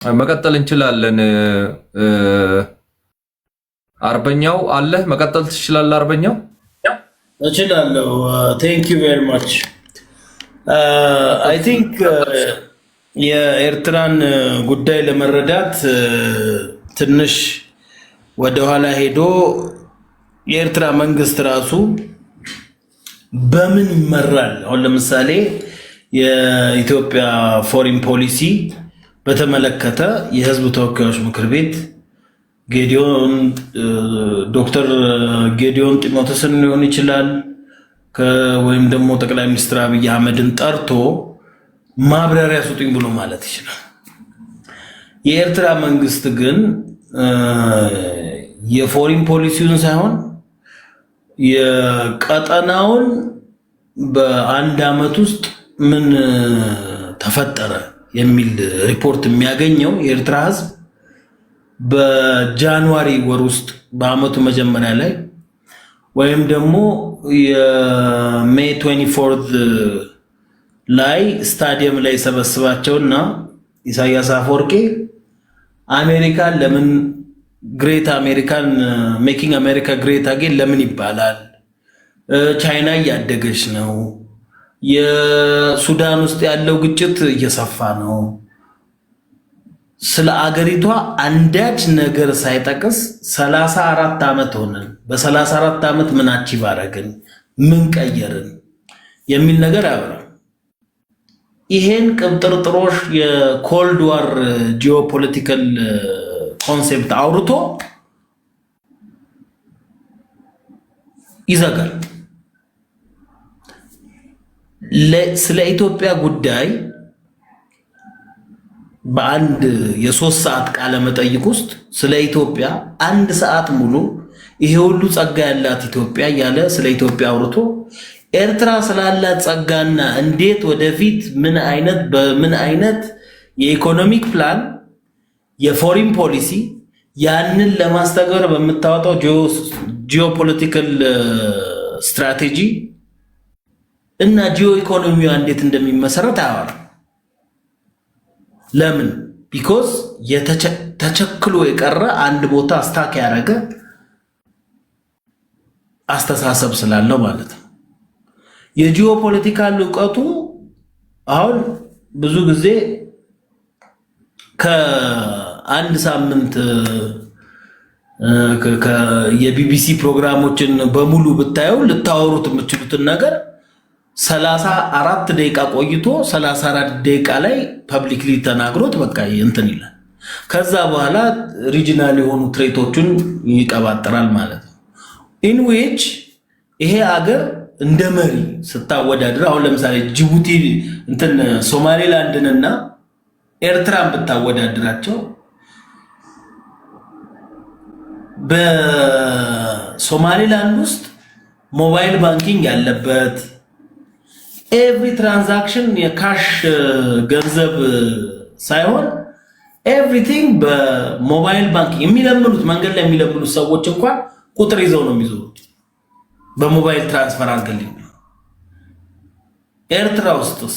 መቀጠል እንችላለን። አርበኛው አለ መቀጠል ትችላለህ። አርበኛው እችላለሁ። ቴንክ ዩ ቬሪ ማች አይ ቲንክ የኤርትራን ጉዳይ ለመረዳት ትንሽ ወደኋላ ሄዶ የኤርትራ መንግስት ራሱ በምን ይመራል? አሁን ለምሳሌ የኢትዮጵያ ፎሪን ፖሊሲ በተመለከተ የህዝብ ተወካዮች ምክር ቤት ዶክተር ጌዲዮን ጢሞቴዎስን ሊሆን ይችላል ወይም ደግሞ ጠቅላይ ሚኒስትር አብይ አህመድን ጠርቶ ማብራሪያ ስጡኝ ብሎ ማለት ይችላል። የኤርትራ መንግስት ግን የፎሪን ፖሊሲውን ሳይሆን የቀጠናውን በአንድ አመት ውስጥ ምን ተፈጠረ የሚል ሪፖርት የሚያገኘው የኤርትራ ህዝብ በጃንዋሪ ወር ውስጥ በአመቱ መጀመሪያ ላይ ወይም ደግሞ የሜይ 24 ላይ ስታዲየም ላይ ሰበስባቸውና ኢሳያስ አፈወርቂ አሜሪካን ለምን ግሬት አሜሪካን ሜኪንግ አሜሪካ ግሬት አጌን ለምን ይባላል? ቻይና እያደገች ነው። የሱዳን ውስጥ ያለው ግጭት እየሰፋ ነው። ስለ አገሪቷ አንዳች ነገር ሳይጠቅስ 34 ዓመት ሆነን በ34 ዓመት ምን አቺቭ አደረግን ምን ቀየርን የሚል ነገር ያወራል። ይሄን ቅብጥርጥሮሽ የኮልድ ዋር ጂኦፖለቲካል ኮንሴፕት አውርቶ ይዘጋል። ስለ ኢትዮጵያ ጉዳይ በአንድ የ3 ሰዓት ቃለ መጠይቅ ውስጥ ስለ ኢትዮጵያ 1 ሰዓት ሙሉ ይሄ ሁሉ ጸጋ ያላት ኢትዮጵያ ያለ ስለ ኢትዮጵያ አውርቶ ኤርትራ ስላላት ጸጋና እንዴት ወደፊት በምን አይነት የኢኮኖሚክ ፕላን የፎሪን ፖሊሲ ያንን ለማስተግበር በመታወጣው ጂኦፖለቲካል ስትራቴጂ እና ጂኦ ኢኮኖሚዋ እንዴት እንደሚመሰረት አያወራም። ለምን? ቢኮዝ ተቸክሎ የቀረ አንድ ቦታ ስታክ ያደረገ አስተሳሰብ ስላለው ማለት ነው። የጂኦፖለቲካል እውቀቱ አሁን ብዙ ጊዜ ከአንድ ሳምንት የቢቢሲ ፕሮግራሞችን በሙሉ ብታየው ልታወሩት የምትችሉትን ነገር 34 ደቂቃ ቆይቶ 34 ደቂቃ ላይ ፐብሊክሊ ተናግሮት በቃ እንትን ይላል። ከዛ በኋላ ሪጂናል የሆኑ ትሬቶቹን ይቀባጥራል ማለት ነው። ኢን ዊች ይሄ አገር እንደ መሪ ስታወዳድር አሁን ለምሳሌ ጅቡቲ እንትን ሶማሌላንድንና ኤርትራን ብታወዳድራቸው በሶማሌላንድ ውስጥ ሞባይል ባንኪንግ ያለበት ኤቭሪ ትራንዛክሽን የካሽ ገንዘብ ሳይሆን ኤቭሪቲንግ በሞባይል ባንክ የሚለምኑት መንገድ ላይ የሚለምኑት ሰዎች እንኳን ቁጥር ይዘው ነው የሚዞሩት በሞባይል ትራንስፈር አድርገልኝ። ኤርትራ ውስጥስ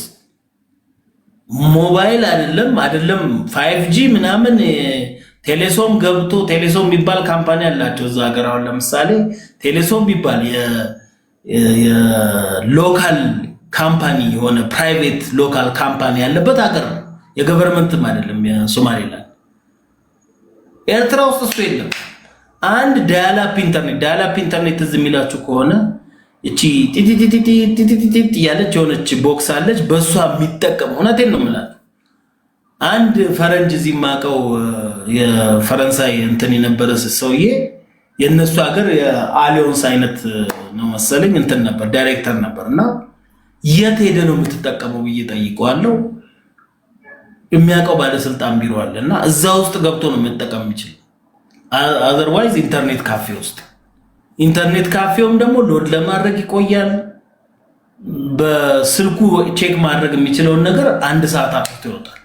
ሞባይል አይደለም 5G ምናምን ቴሌሶም ገብቶ ቴሌሶም የሚባል ካምፓኒ አላቸው እዛ ሀገር። አሁን ለምሳሌ ቴሌሶም የሚባል የሎካል ካምፓኒ የሆነ ፕራይቬት ሎካል ካምፓኒ ያለበት ሀገር ነው። የገቨርንመንትም አይደለም የሶማሌላንድ። ኤርትራ ውስጥ እሱ የለም። አንድ ዳያላፕ ኢንተርኔት እዚህ የሚላችሁ ከሆነ እቺ ቲቲቲቲቲቲቲ ያለች የሆነች ቦክስ አለች በሷ የሚጠቀም እውነቴን ነው የምላት። አንድ ፈረንጅ እዚህ ማቀው የፈረንሳይ እንትን የነበረ ሰውዬ የነሱ ሀገር የአሊዮንስ አይነት ነው መሰለኝ እንትን ነበር ዳይሬክተር ነበርና የት ሄደ ነው የምትጠቀመው ብዬ ጠይቀዋለሁ። የሚያውቀው ባለስልጣን ቢሮ አለና እዛ ውስጥ ገብቶ ነው መጠቀም የሚችል። አዘርዋይዝ ኢንተርኔት ካፌ ውስጥ ኢንተርኔት ካፌውም ደግሞ ሎድ ለማድረግ ይቆያል። በስልኩ ቼክ ማድረግ የሚችለውን ነገር 1 ሰዓት አፍቶ ይወጣል።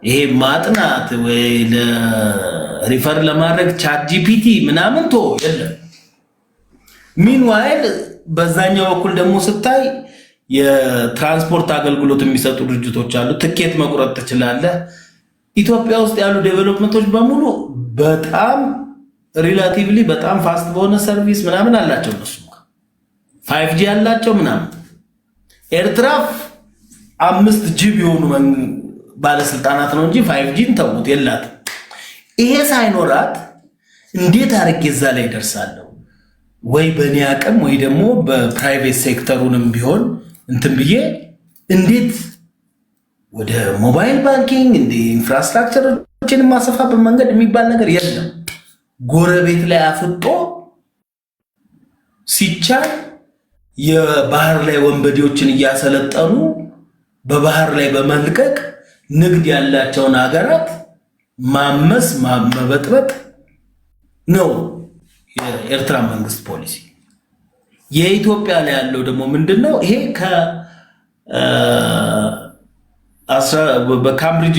ይሄ ማጥናት ወይ ለሪፈር ለማድረግ ቻት ጂፒቲ ምናምን ቶ የለም። ሚንዋይል በዛኛው በኩል ደግሞ ስታይ የትራንስፖርት አገልግሎት የሚሰጡ ድርጅቶች አሉ። ትኬት መቁረጥ ትችላለህ። ኢትዮጵያ ውስጥ ያሉ ዴቨሎፕመንቶች በሙሉ በጣም ሪላቲቭሊ በጣም ፋስት በሆነ ሰርቪስ ምናምን አላቸው። እነሱ 5G አላቸው ምናምን። ኤርትራ 5G ቢሆኑ ባለስልጣናት ነው እንጂ 5Gን ተውት የላትም። ይሄ ሳይኖራት እንዴት አድርጌ እዛ ላይ ደርሳለሁ? ወይ በእኔ አቅም ወይ ደግሞ በፕራይቬት ሴክተሩንም ቢሆን እንትን ብዬ እንዴት ወደ ሞባይል ባንኪንግ እንደ ኢንፍራስትራክቸሮችን ማሰፋበት መንገድ የሚባል ነገር የለም። ጎረቤት ላይ አፍጦ ሲቻል የባህር ላይ ወንበዴዎችን እያሰለጠኑ በባህር ላይ በመልቀቅ ንግድ ያላቸውን ሀገራት ማመስ መበጥበጥ ነው የኤርትራ መንግስት ፖሊሲ። የኢትዮጵያ ላይ ያለው ደግሞ ምንድነው? ይሄ በካምብሪጅ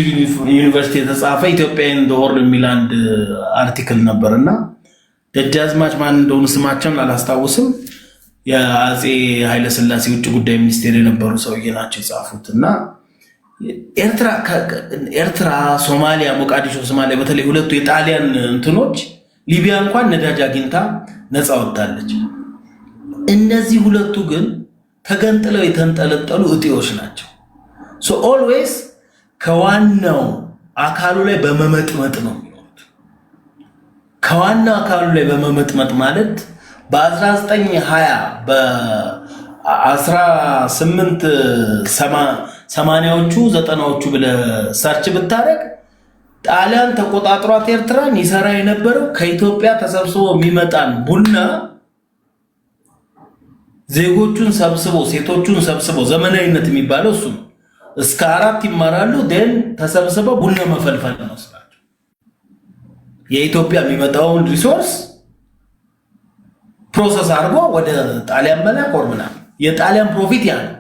ዩኒቨርሲቲ የተጻፈ ኢትዮጵያ ኢን ዘ ሆርን የሚል አንድ አርቲክል ነበርና ደጃዝማች ማን እንደሆኑ ስማቸውን አላስታውስም፣ የአፄ ኃይለሥላሴ ውጭ ጉዳይ ሚኒስቴር የነበሩ ሰውዬ ናቸው የጻፉት። እና ኤርትራ፣ ሶማሊያ፣ ሞቃዲሾ ሶማሊያ፣ በተለይ ሁለቱ የጣሊያን እንትኖች፣ ሊቢያ እንኳን ነዳጅ አግኝታ ነፃ ወጣለች። እነዚህ ሁለቱ ግን ተገንጥለው የተንጠለጠሉ እጢዎች ናቸው። ሶ ኦልዌይስ ከዋናው አካሉ ላይ በመመጥመጥ ነው የሚኖሩት። ከዋናው አካሉ ላይ በመመጥመጥ ማለት በ1920 በ1880ዎቹ 90ዎቹ ብለህ ሰርች ብታረግ ጣሊያን ተቆጣጥሯት ኤርትራን ይሰራ የነበረው ከኢትዮጵያ ተሰብስቦ የሚመጣን ቡና ዜጎቹን ሰብስቦ ሴቶቹን ሰብስቦ ዘመናዊነት የሚባለው እሱ ነው። እስከ 4 ይማራሉ። ደን ተሰብስበው ቡና መፈልፈል ነው ስራቸው። የኢትዮጵያ የሚመጣውን ሪሶርስ ፕሮሰስ አድርጎ ወደ ጣሊያን መላክ ወርምና የጣሊያን ፕሮፊት ያ ነው።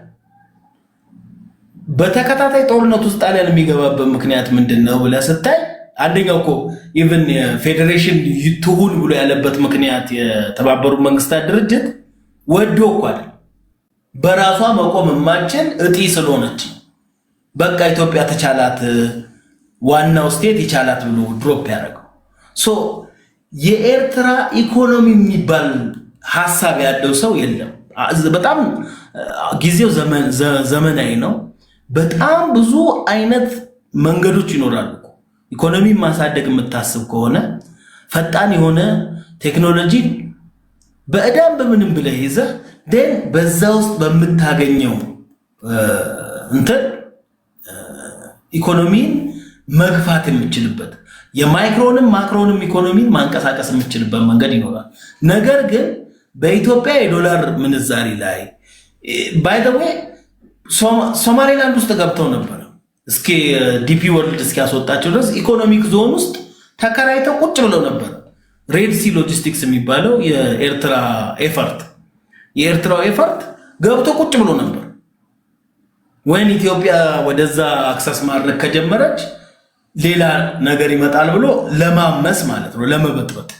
በተከታታይ ጦርነት ውስጥ ጣሊያን የሚገባበት ምክንያት ምንድነው ብለህ ስታይ አንደኛው እኮ ኢቭን ፌዴሬሽን ትሁን ብሎ ያለበት ምክንያት የተባበሩት መንግስታት ድርጅት ወዶ እኮ አይደል፣ በራሷ መቆም የማትችል እጢ ስለሆነች በቃ ኢትዮጵያ ተቻላት፣ ዋናው ስቴት ይቻላት ብሎ ድሮፕ ያደረገው። ሶ የኤርትራ ኢኮኖሚ የሚባል ሐሳብ ያለው ሰው የለም። በጣም ጊዜው ዘመናዊ ነው። በጣም ብዙ አይነት መንገዶች ይኖራሉ። ኢኮኖሚ ማሳደግ የምታስብ ከሆነ ፈጣን የሆነ ቴክኖሎጂ በእዳም በምንም ብለህ ይዘህ ደን በዛ ውስጥ በምታገኘው እንትን ኢኮኖሚን መግፋት የምችልበት የማይክሮንም ማክሮንም ኢኮኖሚን ማንቀሳቀስ የምችልበት መንገድ ይኖራል። ነገር ግን በኢትዮጵያ የዶላር ምንዛሪ ላይ ባይ ዘ ዌይ ሶማሌላንድ ውስጥ ገብተው ነበር እስኪ ዲፒ ወርልድ እስኪያስወጣቸው ድረስ ኢኮኖሚክ ዞን ውስጥ ተከራይተው ቁጭ ብለው ነበር። ሬድ ሲ ሎጂስቲክስ የሚባለው የኤርትራው ኤፈርት ገብቶ ቁጭ ብሎ ነበር። ወይን ኢትዮጵያ ወደዛ አክሰስ ማድረግ ከጀመረች ሌላ ነገር ይመጣል ብሎ ለማመስ ማለት ነው፣ ለመበጥበጥ።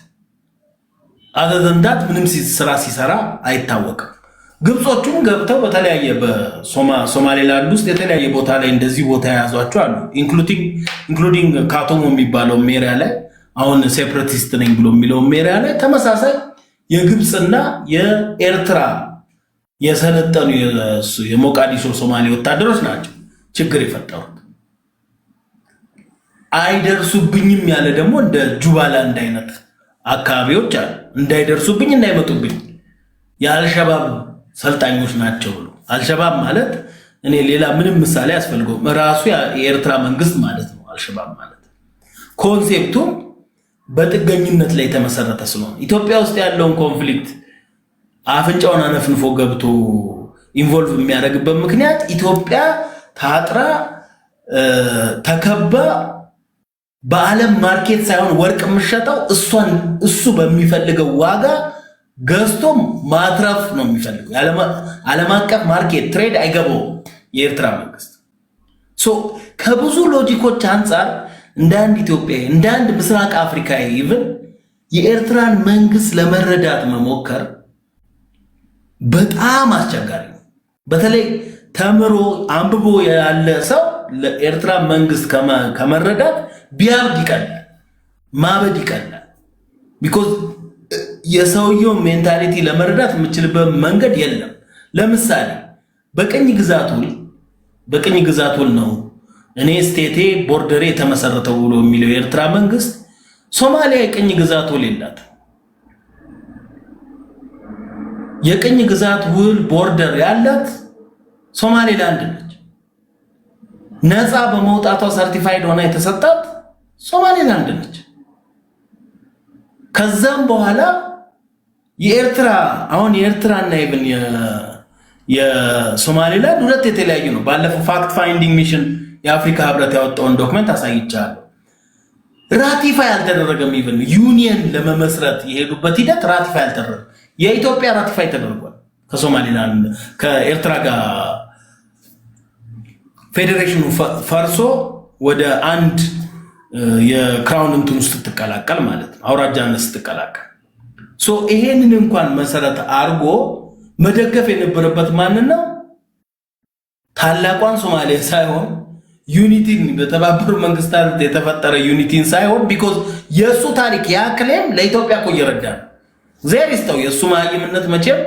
አዘዘንዳት ምንም ስራ ሲሰራ አይታወቅም። ግብጾቹም ገብተው በተለያየ በሶማሌላንድ ውስጥ የተለያየ ቦታ ላይ እንደዚህ ቦታ የያዟቸው አሉ። ኢንክሉዲንግ ካቶሞ የሚባለው ሜሪያ ላይ አሁን ሴፕሬቲስት ነኝ ብሎ የሚለው ሜሪያ ላይ ተመሳሳይ የግብፅና የኤርትራ የሰለጠኑ የሞቃዲሾ ሶማሌ ወታደሮች ናቸው ችግር የፈጠሩት። አይደርሱብኝም ያለ ደግሞ እንደ ጁባላንድ አይነት አካባቢዎች አሉ። እንዳይደርሱብኝ እንዳይመጡብኝ የአልሸባብ ሰልጣኞች ናቸው ብሎ አልሸባብ ማለት እኔ ሌላ ምንም ምሳሌ አያስፈልገውም፣ ራሱ የኤርትራ መንግስት ማለት ነው። አልሸባብ ማለት ኮንሴፕቱ በጥገኝነት ላይ የተመሰረተ ስለሆነ ኢትዮጵያ ውስጥ ያለውን ኮንፍሊክት አፍንጫውን አነፍንፎ ገብቶ ኢንቮልቭ የሚያደርግበት ምክንያት ኢትዮጵያ ታጥራ ተከባ በዓለም ማርኬት ሳይሆን ወርቅ የምትሸጠው እሱ በሚፈልገው ዋጋ ገዝቶ ማትረፍ ነው የሚፈልገው። ዓለም አቀፍ ማርኬት ትሬድ አይገባው የኤርትራ መንግስት። ሶ ከብዙ ሎጂኮች አንፃር እንደ አንድ ኢትዮጵያዊ እንደ አንድ ምስራቅ አፍሪካዊ ኢቭን የኤርትራን መንግስት ለመረዳት መሞከር በጣም አስቸጋሪ ነው። በተለይ ተምሮ አንብቦ ያለ ሰው ለኤርትራ መንግስት ከመረዳት ቢያብድ ይቀላል፣ ማበድ ይቀላል። ቢኮዝ የሰውየው ሜንታሊቲ ለመረዳት የምችልበት መንገድ የለም። ለምሳሌ በቅኝ ግዛት ውል ነው እኔ ስቴቴ ቦርደሬ የተመሰረተው ብሎ የሚለው የኤርትራ መንግስት ሶማሊያ የቅኝ ግዛት ውል የላት። የቅኝ ግዛት ውል ቦርደር ያላት ሶማሌላንድ ነች። ነፃ በመውጣቷ ሰርቲፋይድ ሆና የተሰጣት ሶማሌላንድ ነች። ከዛም በኋላ የኤርትራና ኢቭን የሶማሌላንድ ሁለት የተለያዩ ነው። ባለፈው ፋክት ፋይንዲንግ ሚሽን የአፍሪካ ህብረት ያወጣውን ዶክመንት አሳይቻለሁ። ራቲፋይ አልተደረገም። ኢቭን ዩኒየን ለመመስረት የሄዱበት ሂደት ራቲፋይ አልተደረገም። የኢትዮጵያ ራቲፋይ ተደርጓል ከሶማሌላንድ ከኤርትራ ጋር ፌዴሬሽኑ ፈርሶ ወደ አንድ የክራውን እንትን ውስጥ ስትቀላቀል ማለት ነው፣ አውራጃነት ስትቀላቀል። ይሄንን እንኳን መሰረት አድርጎ መደገፍ የነበረበት ማንን ነው? ታላቋን ሶማሊያ ሳይሆን ዩኒቲን በተባበሩ መንግስታት የተፈጠረ ዩኒቲን ሳይሆን ቢኮዝ የሱ ታሪክ ያ ክሌም ለኢትዮጵያ እኮ እየረዳ ነው። እግዚአብሔር ይስጠው። የሱ ማይምነት መቼም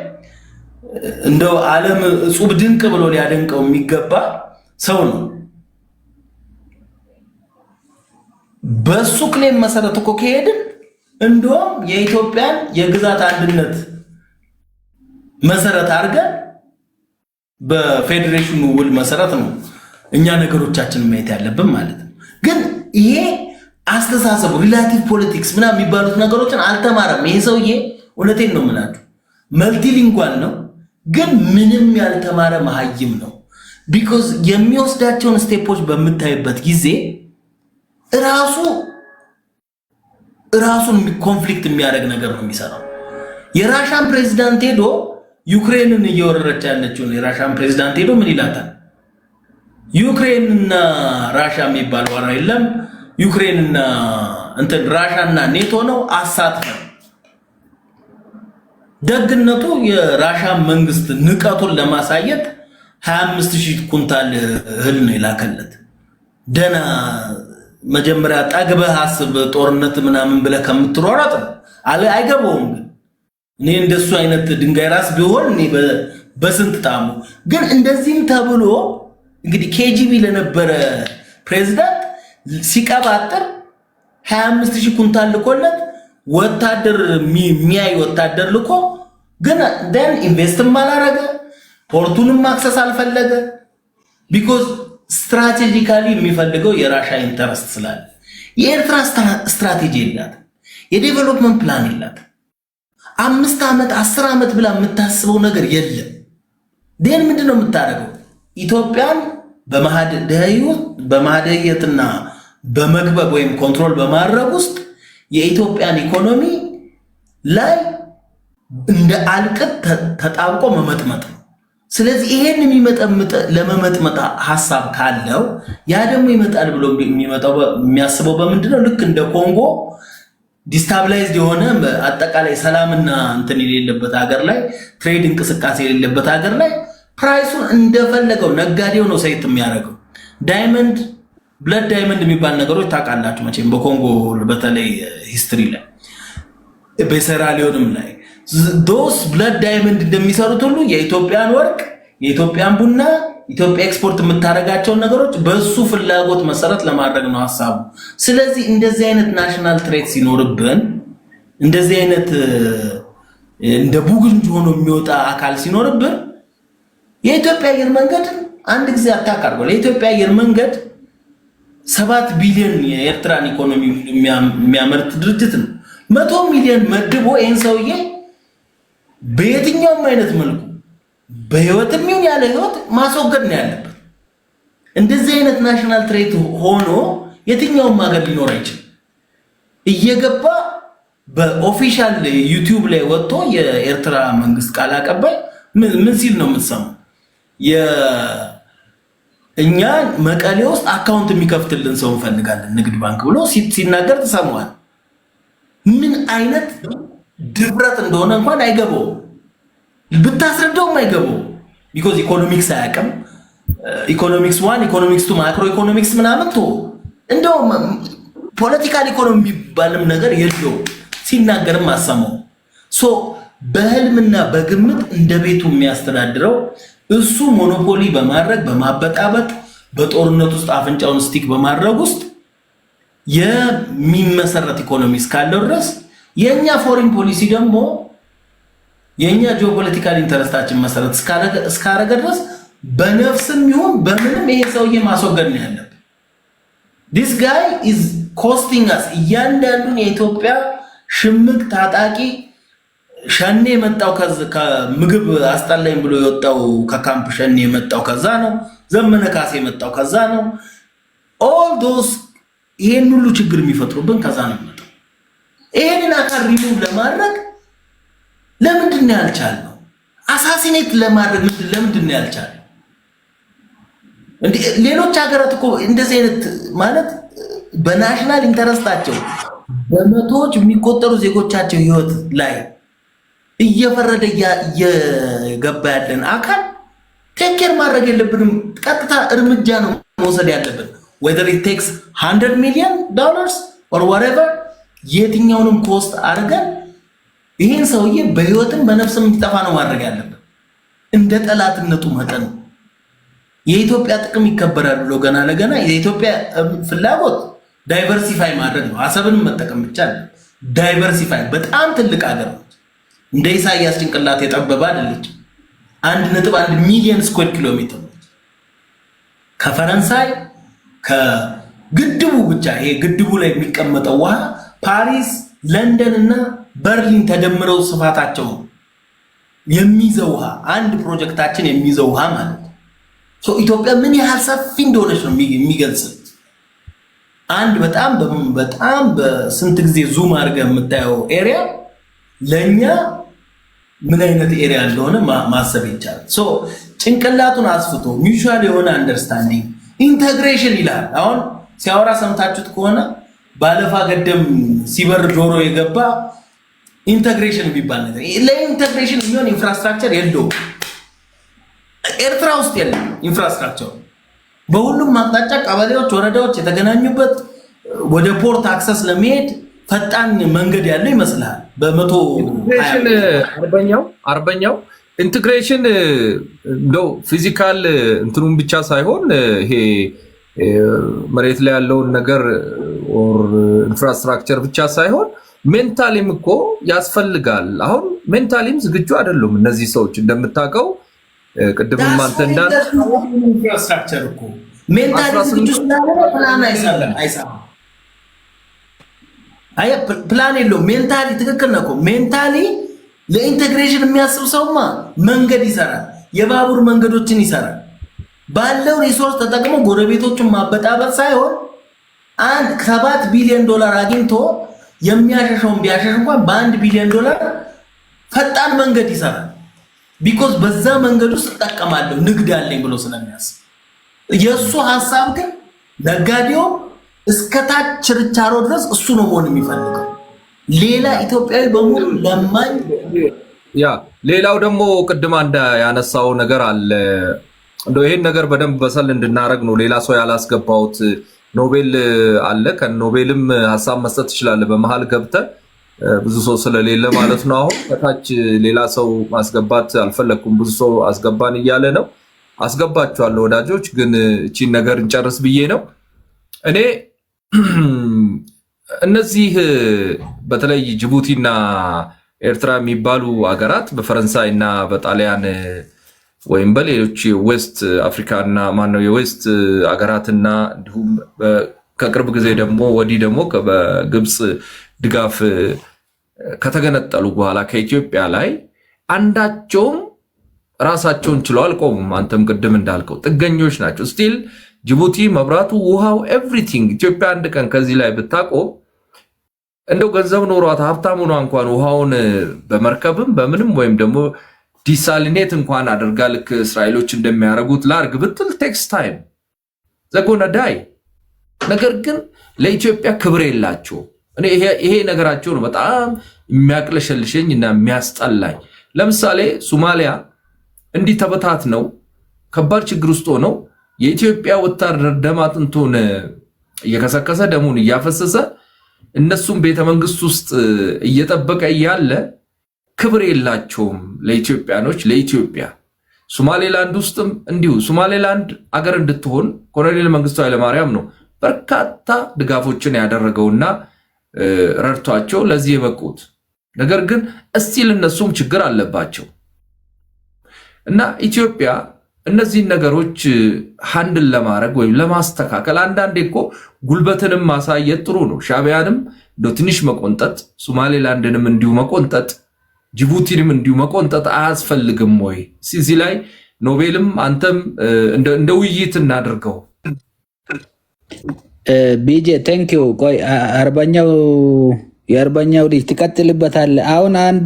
እንደው ዓለም እጹብ ድንቅ ብሎ ሊያደንቀው የሚገባ ሰው ነው። በሱ ክሌም መሰረት እኮ ከሄድን እንደውም የኢትዮጵያን የግዛት አንድነት መሰረት አድርገን በፌዴሬሽኑ ውል መሰረት ነው እኛ ነገሮቻችንን ማየት ያለብን ማለት ነው። ግን ይሄ አስተሳሰቡ ሪላቲቭ ፖለቲክስ ምናምን የሚባሉት ነገሮችን አልተማረም ይሄ ሰውዬ። እውነቴን ነው የምላችሁ፣ መልቲሊንጓል ነው ግን ምንም ያልተማረ መሀይም ነው። ቢኮዝ የሚወስዳቸውን ስቴፖች በምታይበት ጊዜ ራሱን ኮንፍሊክት የሚያደርግ ነገር ነው የሚሰራው። የራሻን ፕሬዚዳንት ሄዶ ዩክሬንን እየወረረች ያለችውን የራሻን ፕሬዚዳንት ሄዶ ምን ይላታል? ዩክሬንና ራሻ የሚባል ወራ የለም፣ ዩክሬንና ራሻና ኔቶ ነው አሳትፈን። ደግነቱ የራሻን መንግስት ንቀቱን ለማሳየት 25,000 ኩንታል እህል ነው የላከለት። ደና መጀመሪያ ጠግበህ አስብ ጦርነት ምናምን ብለህ ከምትሯሯጥ አይገባውም። እኔ እንደሱ አይነት ድንጋይ ራስ ቢሆን እኔ በስንት ጣሙ። ግን እንደዚህም ተብሎ እንግዲህ ኬጂቢ ለነበረ ፕሬዝዳንት ሲቀባጥር 25,000 ኩንታል ልኮለት ወታደር የሚያይ ወታደር ልኮ ግን ደን ኢንቨስትም አላረገ፣ ፖርቱንም ማክሰስ አልፈለገ። ቢኮዝ ስትራቴጂካሊ የሚፈልገው የራሻ ኢንተረስት ስላለ። የኤርትራ ስትራቴጂ የላት፣ የዴቨሎፕመንት ፕላን የላት። 5 ዓመት 10 ዓመት ብላ የምታስበው ነገር የለም። ደን ምንድነው የምታደርገው? ኢትዮጵያን በማደየትና በመክበብ ወይም ኮንትሮል በማድረግ ውስጥ የኢትዮጵያን ኢኮኖሚ ላይ እንደ አልቅት ተጣብቆ መመጥመጥ ነው። ስለዚህ ይሄን ለመመጥመጥ ሐሳብ ካለው ያ ደግሞ ይመጣል ብሎ የሚያስበው በምንድነው? ልክ እንደ ኮንጎ ዲስታብላይዝድ የሆነ አጠቃላይ ሰላምና እንትን የሌለበት ሀገር ላይ ትሬድ እንቅስቃሴ የሌለበት ሀገር ላይ ፕራይሱን እንደፈለገው ነጋዴው ነው ሰይት የሚያደርገው። ዳይመንድ ብለድ ዳይመንድ የሚባል ነገሮች ታውቃላችሁ መቼም በኮንጎ በተለይ ሂስትሪ ላይ በሴራሊዮንም ላይ ዶስ ብለድ ዳይመንድ እንደሚሰሩት ሁሉ የኢትዮጵያን ወርቅ፣ የኢትዮጵያን ቡና፣ ኢትዮጵያ ኤክስፖርት የምታደርጋቸውን ነገሮች በሱ ፍላጎት መሰረት ለማድረግ ነው ሐሳቡ። ስለዚህ እንደዚህ አይነት ናሽናል ትሬት ሲኖርብን እንደዚህ አይነት እንደ ቡግንጅ ሆኖ የሚወጣ አካል ሲኖርብን የኢትዮጵያ አየር መንገድ አንድ ጊዜ አታክ አድርጓል። የኢትዮጵያ አየር መንገድ 7 ቢሊዮን የኤርትራን ኢኮኖሚ የሚያመርት ድርጅት ነው። 100 ሚሊዮን መድቦ ይህን ሰውዬ በየትኛውም አይነት መልኩ በህይወትም ይሁን ያለ ህይወት ማስወገድ ነው ያለበት። እንደዚህ አይነት ናሽናል ትሬት ሆኖ የትኛውም ሀገር ሊኖር አይችልም። እየገባ በኦፊሻል ዩቲዩብ ላይ ወጥቶ የኤርትራ መንግስት ቃል አቀባይ ምን ሲል ነው የምትሰማው? እኛ መቀሌ ውስጥ አካውንት የሚከፍትልን ሰው እንፈልጋለን ንግድ ባንክ ብሎ ሲናገር ተሰማዋል። ምን አይነት ድፍረት እንደሆነ እንኳን አይገባውም፣ ብታስረዳውም አይገባውም። ቢኮዝ ኢኮኖሚክስ አያውቅም፣ ኢኮኖሚክስ 1 ኢኮኖሚክስ 2 ማክሮ ኢኮኖሚክስ ምናምን ቶ እንደው ፖለቲካል ኢኮኖሚ የሚባልም ነገር የለው ሲናገርም አሰማው። ሶ በህልምና በግምት እንደ ቤቱ የሚያስተዳድረው እሱ ሞኖፖሊ በማድረግ በማበጣበጥ በጦርነት ውስጥ አፍንጫውን ስቲክ በማድረግ ውስጥ የሚመሰረት ኢኮኖሚ እስካለው ድረስ የኛ ፎሪን ፖሊሲ ደግሞ የኛ ጂኦፖለቲካል ኢንተረስታችን መሰረት እስካረገ ድረስ በነፍስም ይሁን በምንም ይሄ ሰውዬ ማስወገድ ነው ያለብን። this guy is costing us እያንዳንዱን የኢትዮጵያ ሽምቅ ታጣቂ ሸኔ የመጣው ከምግብ አስጠላኝ ብሎ የወጣው ከካምፕ ሸኔ የመጣው ከዛ ነው። ዘመነ ካሴ የመጣው ከዛ ነው። all those ይሄን ሁሉ ችግር የሚፈጥሩብን ከዛ ነው የመጣው። ይሄንን አካል ሪሙቭ ለማድረግ ለምንድን ነው ያልቻልነው? አሳሲኔት ለማድረግ ለምንድን ነው ያልቻልነው? ሌሎች ሀገራት እኮ እንደዚህ አይነት ማለት በናሽናል ኢንተረስታቸው በመቶዎች የሚቆጠሩ ዜጎቻቸው ህይወት ላይ እየፈረደ እየገባ ያለን አካል ቴኬር ማድረግ የለብንም። ቀጥታ እርምጃ ነው መውሰድ ያለብን። whether it takes $100 million or whatever የትኛውንም ኮስት አድርገን ይሄን ሰውዬ በህይወትም በነፍስም እንዲጠፋ ነው ማድረግ ያለብን። እንደ ጠላትነቱ መጠን የኢትዮጵያ ጥቅም ይከበራል ብሎ ገና ለገና የኢትዮጵያ ፍላጎት ዳይቨርሲፋይ ማድረግ ነው። አሰብን መጠቀም ብቻ አይደለም፣ ዳይቨርሲፋይ በጣም ትልቅ ሀገር ነው። እንደ ኢሳያስ ጭንቅላት የጠበበ አይደለች። 1.1 ሚሊዮን ስኩዌር ኪሎ ሜትር ከፈረንሳይ ከግድቡ ብቻ ይሄ ግድቡ ላይ የሚቀመጠው ውሃ ፓሪስ፣ ለንደን እና በርሊን ተደምረው ስፋታቸው የሚይዘው ውሃ አንድ ፕሮጀክታችን የሚይዘው ውሃ ማለት ነው። ኢትዮጵያ ምን ያህል ሰፊ እንደሆነች ነው የሚገልጽ። አንድ በጣም በስንት ጊዜ ዙም አድርገህ የምታየው ኤሪያ ለኛ ምን አይነት ኤሪያ እንደሆነ ማሰብ ይቻላል። ጭንቅላቱን አስፍቶ ሚውቹዋል የሆነ አንደርስታንዲንግ ኢንተግሬሽን ይላል። አሁን ሲያወራ ሰምታችሁት ከሆነ ባለፋ ገደም ሲበር ዶሮ የገባ ኢንተግሬሽን የሚባል ነገር ለኢንተግሬሽን የሚሆን ኢንፍራስትራክቸር የለውም። ኤርትራ ውስጥ የለም ኢንፍራስትራክቸር። በሁሉም አቅጣጫ ቀበሌዎች፣ ወረዳዎች የተገናኙበት ወደ ፖርት አክሰስ ለመሄድ ፈጣን መንገድ ያለው ይመስላል። አርበኛው ኢንቴግሬሽን እንደው ፊዚካል እንትኑን ብቻ ሳይሆን ይሄ መሬት ላይ ያለውን ነገር ኦር ኢንፍራስትራክቸር ብቻ ሳይሆን ሜንታሊም እኮ ያስፈልጋል። አሁን ሜንታሊም ዝግጁ አይደሉም እነዚህ ሰዎች እንደምታውቀው። ቅድምም አንተ እንዳለ ኢንፍራስትራክቸር እኮ ሜንታሊ ዝግጁ ስላልሆነ ፕላን አይሰራም። ፕላን የለውም። ሜንታሊ ትክክል ነው እኮ ሜንታሊ ለኢንቴግሬሽን የሚያስብ ሰውማ መንገድ ይሰራል፣ የባቡር መንገዶችን ይሰራል። ባለው ሪሶርስ ተጠቅሞ ጎረቤቶችን ማበጣበጥ ሳይሆን $7 ቢሊዮን አግኝቶ የሚያሸሸውን ቢያሸሽ እንኳን $1 ቢሊዮን ፈጣን መንገድ ይሰራል። ቢኮዝ በዛ መንገድ ውስጥ ተጠቀማለሁ ንግድ አለኝ ብሎ ስለሚያስብ። የእሱ ሀሳብ ግን ነጋዴው እስከታች ችርቻሮ ድረስ እሱ ነው መሆን የሚፈልገው። ሌላ ኢትዮጵያዊ በሙሉ ለማኝ። ሌላው ደግሞ ቅድም አንድ ያነሳው ነገር አለ። እንደው ይሄን ነገር በደንብ በሰል እንድናረግ ነው። ሌላ ሰው ያላስገባውት ኖቤል አለ። ከኖቤልም ሀሳብ መስጠት ትችላለህ። በመሃል ገብተህ ብዙ ሰው ስለሌለ ማለት ነው። አሁን ከታች ሌላ ሰው ማስገባት አልፈለኩም። ብዙ ሰው አስገባን እያለ ነው። አስገባችኋለሁ ወዳጆች፣ ግን እቺን ነገር እንጨርስ ብዬ ነው። እኔ እነዚህ በተለይ ጅቡቲና ኤርትራ የሚባሉ ሀገራት በፈረንሳይና በጣሊያን ወይም በሌሎች የዌስት አፍሪካና ማነው የዌስት ሀገራትና እንዲሁም ከቅርብ ጊዜ ደግሞ ወዲህ ደግሞ በግብፅ ድጋፍ ከተገነጠሉ በኋላ ከኢትዮጵያ ላይ አንዳቸውም ራሳቸውን ችለው አልቆሙም። አንተም ቅድም እንዳልከው ጥገኞች ናቸው። ስቲል ጅቡቲ መብራቱ፣ ውሃው፣ ኤቭሪቲንግ ኢትዮጵያ አንድ ቀን ከዚህ ላይ ብታቆም እንደው ገንዘብ ኖሯት ሀብታም ሆኗ እንኳን ውሃውን በመርከብም በምንም ወይም ደግሞ ዲሳሊኔት እንኳን አድርጋ ልክ እስራኤሎች እንደሚያደርጉት ላርግ ብትል ቴክስ ታይም ዘጎነ ዳይ። ነገር ግን ለኢትዮጵያ ክብር የላቸው። እኔ ይሄ ነገራቸው ነው በጣም የሚያቅለሸልሸኝ እና የሚያስጠላኝ። ለምሳሌ ሶማሊያ እንዲህ ተበታት ነው ከባድ ችግር ውስጥ ሆነው የኢትዮጵያ ወታደር ደም አጥንቱን እየከሰከሰ ደሙን እያፈሰሰ እነሱም ቤተመንግስት ውስጥ እየጠበቀ ያለ ክብር የላቸውም ለኢትዮጵያኖች ለኢትዮጵያ። ሶማሌላንድ ውስጥም እንዲሁ ሶማሌላንድ አገር እንድትሆን ኮሎኔል መንግስቱ ኃይለማርያም ነው በርካታ ድጋፎችን ያደረገውና ረድቷቸው ለዚህ የበቁት። ነገር ግን እስቲል እነሱም ችግር አለባቸው እና ኢትዮጵያ እነዚህን ነገሮች ሃንድል ለማድረግ ወይም ለማስተካከል አንዳንዴ እኮ ጉልበትንም ማሳየት ጥሩ ነው። ሻዕቢያንም ትንሽ መቆንጠጥ፣ ሶማሌላንድንም እንዲሁ መቆንጠጥ፣ ጅቡቲንም እንዲሁ መቆንጠጥ አያስፈልግም ወይ? እዚህ ላይ ኖቤልም አንተም እንደ ውይይት እናድርገው። ቢጄ ቴንኪዩ። ቆይ የአርበኛው ልጅ ትቀጥልበታለህ። አሁን አንድ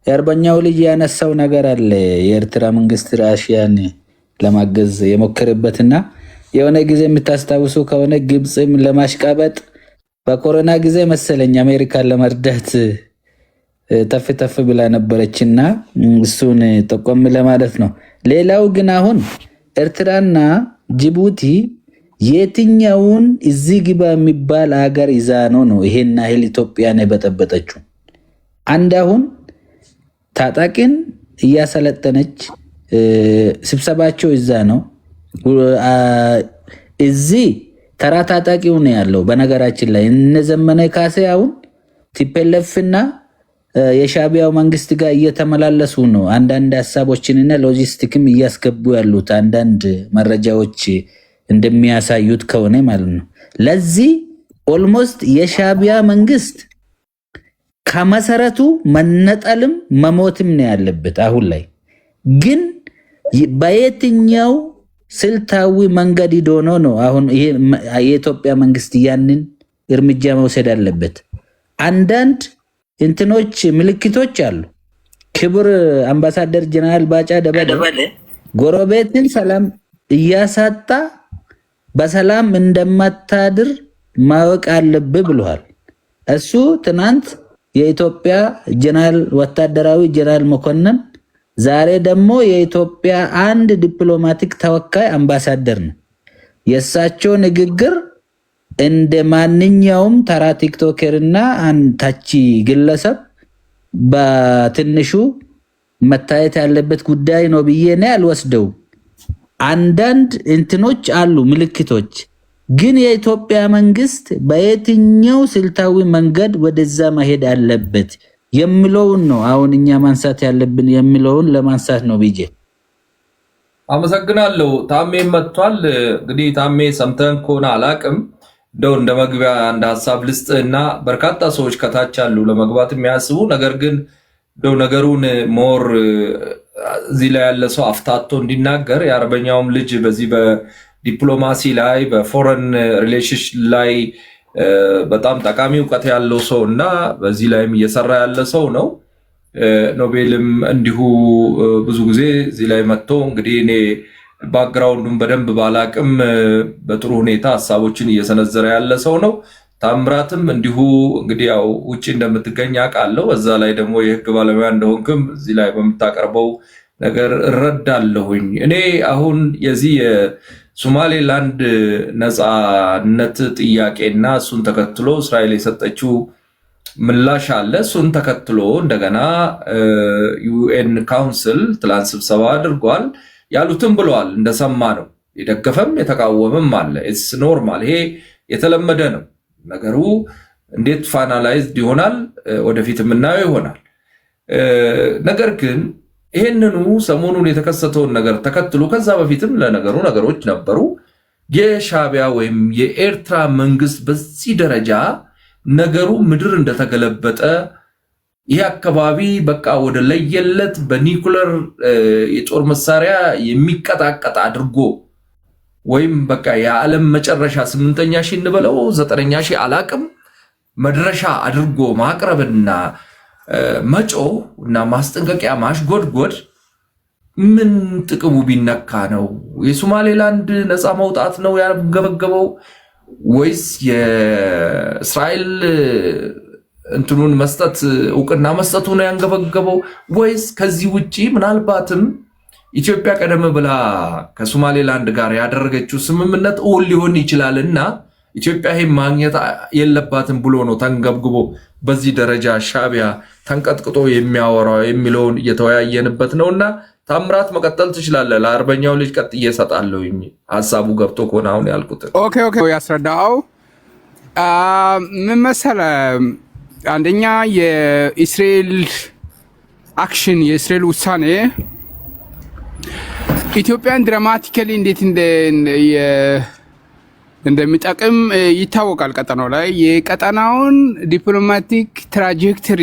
የአርበኛው ልጅ ያነሳው ነገር አለ። የኤርትራ መንግስት ራሽያን ለማገዝ የሞከረበትና የሆነ ጊዜ የምታስታውሱ ከሆነ ግብፅም ለማሽቃበጥ በኮሮና ጊዜ መሰለኝ አሜሪካን ለመርዳት ተፍ ተፍ ብላ ነበረችና እሱን ጠቆም ለማለት ነው። ሌላው ግን አሁን ኤርትራና ጅቡቲ የትኛውን እዚህ ግባ የሚባል ሀገር ይዛ ነው ይሄን ያህል ኢትዮጵያን የበጠበጠችው? አንድ አሁን ታጣቂን እያሰለጠነች ስብሰባቸው እዛ ነው። እዚህ ተራ ታጣቂው ነው ያለው። በነገራችን ላይ እነ ዘመነ ካሴ አሁን ቲፔለፍና የሻዕቢያው መንግስት ጋር እየተመላለሱ ነው። አንዳንድ ሀሳቦችንና ሎጂስቲክም እያስገቡ ያሉት አንዳንድ መረጃዎች እንደሚያሳዩት ከሆነ ማለት ነው። ለዚህ ኦልሞስት የሻዕቢያ መንግስት ከመሰረቱ መነጠልም መሞትም ነው ያለበት። አሁን ላይ ግን በየትኛው ስልታዊ መንገድ ሂዶ ነው አሁን ይሄ የኢትዮጵያ መንግስት ያንን እርምጃ መውሰድ አለበት? አንዳንድ እንትኖች ምልክቶች አሉ። ክቡር አምባሳደር ጀነራል ባጫ ደበሌ ጎረቤትን ሰላም እያሳጣ በሰላም እንደማታድር ማወቅ አለብህ ብለዋል። እሱ ትናንት የኢትዮጵያ ጀነራል ወታደራዊ ጀነራል መኮንን፣ ዛሬ ደግሞ የኢትዮጵያ አንድ ዲፕሎማቲክ ተወካይ አምባሳደር ነው። የእሳቸው ንግግር እንደ ማንኛውም ተራ ቲክቶከርና አንታቺ ግለሰብ በትንሹ መታየት ያለበት ጉዳይ ነው ብዬ ነው ያልወስደው። አንዳንድ እንትኖች አሉ ምልክቶች፣ ግን የኢትዮጵያ መንግስት በየትኛው ስልታዊ መንገድ ወደዛ መሄድ አለበት የሚለውን ነው አሁን እኛ ማንሳት ያለብን የሚለውን ለማንሳት ነው። ቢጄ አመሰግናለሁ። ታሜ መጥቷል። እንግዲህ ታሜ ሰምተን ከሆነ አላቅም እንደው እንደ መግቢያ እንደ ሐሳብ ልስጥና በርካታ ሰዎች ከታች አሉ ለመግባት የሚያስቡ ነገር ግን እንደው ነገሩን ሞር እዚህ ላይ ያለ ሰው አፍታቶ እንዲናገር የአርበኛውም ልጅ በዚህ በዲፕሎማሲ ላይ በፎረን ሪሌሽንስ ላይ በጣም ጠቃሚ እውቀት ያለው ሰው እና በዚህ ላይም እየሰራ ያለ ሰው ነው። ኖቤልም እንዲሁ ብዙ ጊዜ እዚህ ላይ መጥቶ እንግዲህ እኔ ባክግራውንዱን በደንብ ባላቅም በጥሩ ሁኔታ ሐሳቦችን እየሰነዘረ ያለ ሰው ነው። ታምራትም እንዲሁ እንግዲህ ያው ውጪ እንደምትገኝ አውቃለሁ። በዛ ላይ ደግሞ የህግ ባለሙያ እንደሆንክም እዚህ ላይ በምታቀርበው ነገር እረዳለሁኝ። እኔ አሁን የዚህ የሶማሌላንድ ነፃነት ጥያቄና እሱን ተከትሎ እስራኤል የሰጠችው ምላሽ አለ። እሱን ተከትሎ እንደገና ዩኤን ካውንስል ትላንት ስብሰባ አድርጓል። ያሉትም ብለዋል። እንደሰማ ነው የደገፈም የተቃወመም አለ። ኢትስ ኖርማል፣ ይሄ የተለመደ ነው። ነገሩ እንዴት ፋይናላይዝድ ይሆናል ወደፊት የምናየው ይሆናል። ነገር ግን ይሄንኑ ሰሞኑን የተከሰተውን ነገር ተከትሎ ከዛ በፊትም ለነገሩ ነገሮች ነበሩ። የሻዕቢያ ወይም የኤርትራ መንግስት በዚህ ደረጃ ነገሩ ምድር እንደተገለበጠ ይህ አካባቢ በቃ ወደ ለየለት በኒኩለር የጦር መሳሪያ የሚቀጣቀጥ አድርጎ ወይም በቃ የዓለም መጨረሻ 8ኛ ሺህ እንበለው 9ኛ ሺህ አላቅም መድረሻ አድርጎ ማቅረብና መጮ እና ማስጠንቀቂያ ማሽጎድጎድ ምን ጥቅሙ ቢነካ ነው? የሶማሌላንድ ነፃ መውጣት ነው ያንገበገበው ወይስ የእስራኤል እንትኑን መስጠት እውቅና መስጠቱ ነው ያንገበገበው? ወይስ ከዚህ ውጪ ምናልባትም ኢትዮጵያ ቀደም ብላ ከሶማሌላንድ ጋር ያደረገችው ስምምነት እውን ሊሆን ይችላልና ኢትዮጵያ ይሄን ማግኘት የለባትም ብሎ ነው ተንገብግቦ በዚህ ደረጃ ሻዕቢያ ተንቀጥቅጦ የሚያወራው የሚለውን እየተወያየንበት ነውና ታምራት መቀጠል ትችላለህ። ለአርበኛው ልጅ ቀጥዬ እሰጣለሁኝ ሐሳቡ ገብቶ ከሆነ አሁን ያልኩት። ኦኬ ያስረዳው ምን መሰለህ፣ አንደኛ የእስራኤል አክሽን የእስራኤል ውሳኔ ኢትዮጵያን ድራማቲካሊ እንዴት እንደሚጠቅም ይታወቃል። ቀጠናው ላይ የቀጠናውን ዲፕሎማቲክ ትራጀክተሪ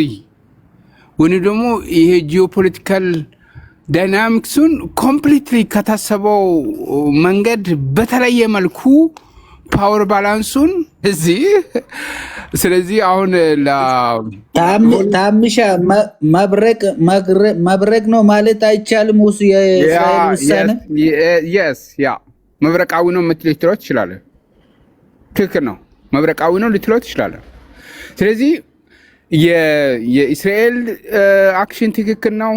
ወይም ደግሞ ይሄ ጂኦፖለቲካል ዳይናሚክሱን ኮምፕሊትሊ ከታሰበው መንገድ በተለየ መልኩ ፓወር ባላንሱን እዚህ ስለዚህ አሁን ታምሻ መብረቅ ነው ማለት አይቻልም። ውሱ የእስራኤል ውሳኔ ያ መብረቃዊ ነው ልትለው ትችላለህ። ትክክል ነው፣ መብረቃዊ ነው ልትለው ትችላለህ። ስለዚህ የእስራኤል አክሽን ትክክል ነው፣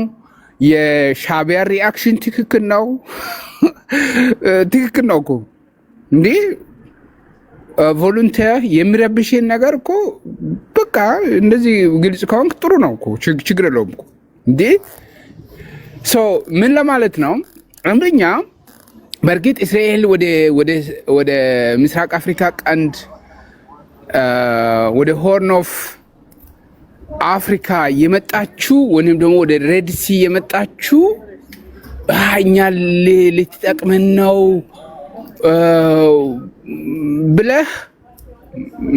የሻዕቢያ ሪአክሽን ትክክል ነው። ትክክል ነው እኮ እንዴ ቮሉንተር የሚረብሽን ነገር እኮ በቃ እንደዚህ ግልጽ ከሆንክ ጥሩ ነው እኮ ችግር የለውም እኮ እንዴ። ምን ለማለት ነው? አንደኛ በእርግጥ እስራኤል ወደ ምስራቅ አፍሪካ ቀንድ ወደ ሆርን ኦፍ አፍሪካ የመጣችው ወይም ደግሞ ወደ ሬድሲ የመጣችው እኛ ልትጠቅመን ነው ብለህ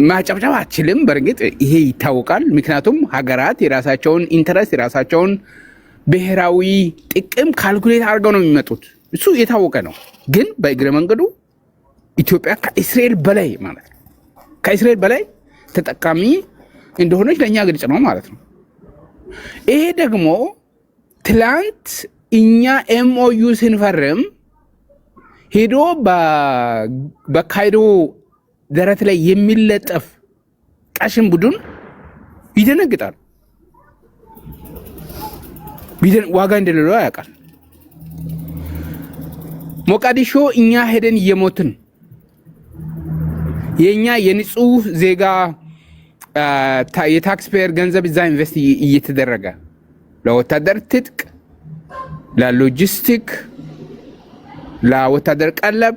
ማጨብጨብ አትችልም። በእርግጥ ይሄ ይታወቃል። ምክንያቱም ሀገራት የራሳቸውን ኢንተረስት የራሳቸውን ብሔራዊ ጥቅም ካልኩሌት አድርገው ነው የሚመጡት። እሱ የታወቀ ነው። ግን በእግረ መንገዱ ኢትዮጵያ ከእስራኤል በላይ ማለት ነው ከእስራኤል በላይ ተጠቃሚ እንደሆነች ለእኛ ግልጽ ነው ማለት ነው። ይሄ ደግሞ ትላንት እኛ ኤምኦዩ ስንፈርም ሄዶ በካይሮ ደረት ላይ የሚለጠፍ ቀሽም ቡድን ይደነግጣል። ዋጋ እንደሌለው ያውቃል። ሞቃዲሾ እኛ ሄደን እየሞትን የኛ የንጹህ ዜጋ የታክስ ፔየር ገንዘብ እዛ ኢንቨስት እየተደረገ ለወታደር ትጥቅ፣ ለሎጂስቲክ፣ ለወታደር ቀለብ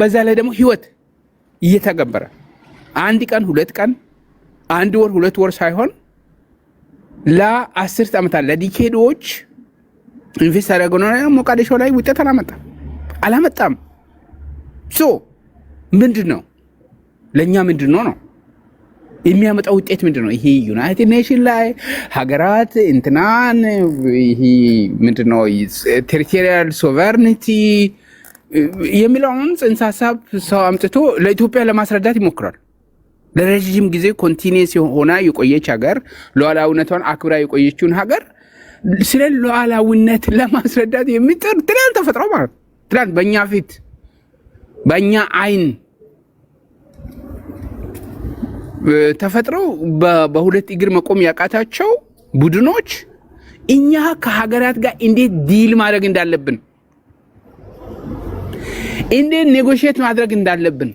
በዛ ላይ ደግሞ ህይወት እየተገበረ አንድ ቀን ሁለት ቀን አንድ ወር ሁለት ወር ሳይሆን ለ10 ዓመታት ለዲኬዶች ኢንቨስት አደረገው ነው። ሞቃዲሾ ላይ ውጤት አላመጣም። ምንድነው ለኛ ምንድነው ነው የሚያመጣው ውጤት ምንድነው? ይሄ ዩናይትድ ኔሽን ላይ ሀገራት እንትናን ይሄ ምንድነው ቴሪቶሪያል ሶቨርኒቲ የሚለውን ጽንሰ ሀሳብ ሰው አምጥቶ ለኢትዮጵያ ለማስረዳት ይሞክራል። ለረጅም ጊዜ ኮንቲኒየስ ሆና የቆየች ሀገር ሉዓላዊነቷን አክብራ የቆየችውን ሀገር ስለ ሉዓላዊነት ለማስረዳት የሚጥር ትላንት ተፈጥሮ ማለት ትላንት በእኛ ፊት በእኛ አይን ተፈጥሮ በሁለት እግር መቆም ያቃታቸው ቡድኖች እኛ ከሀገራት ጋር እንዴት ዲል ማድረግ እንዳለብን እንዴት ኔጎሽየት ማድረግ እንዳለብን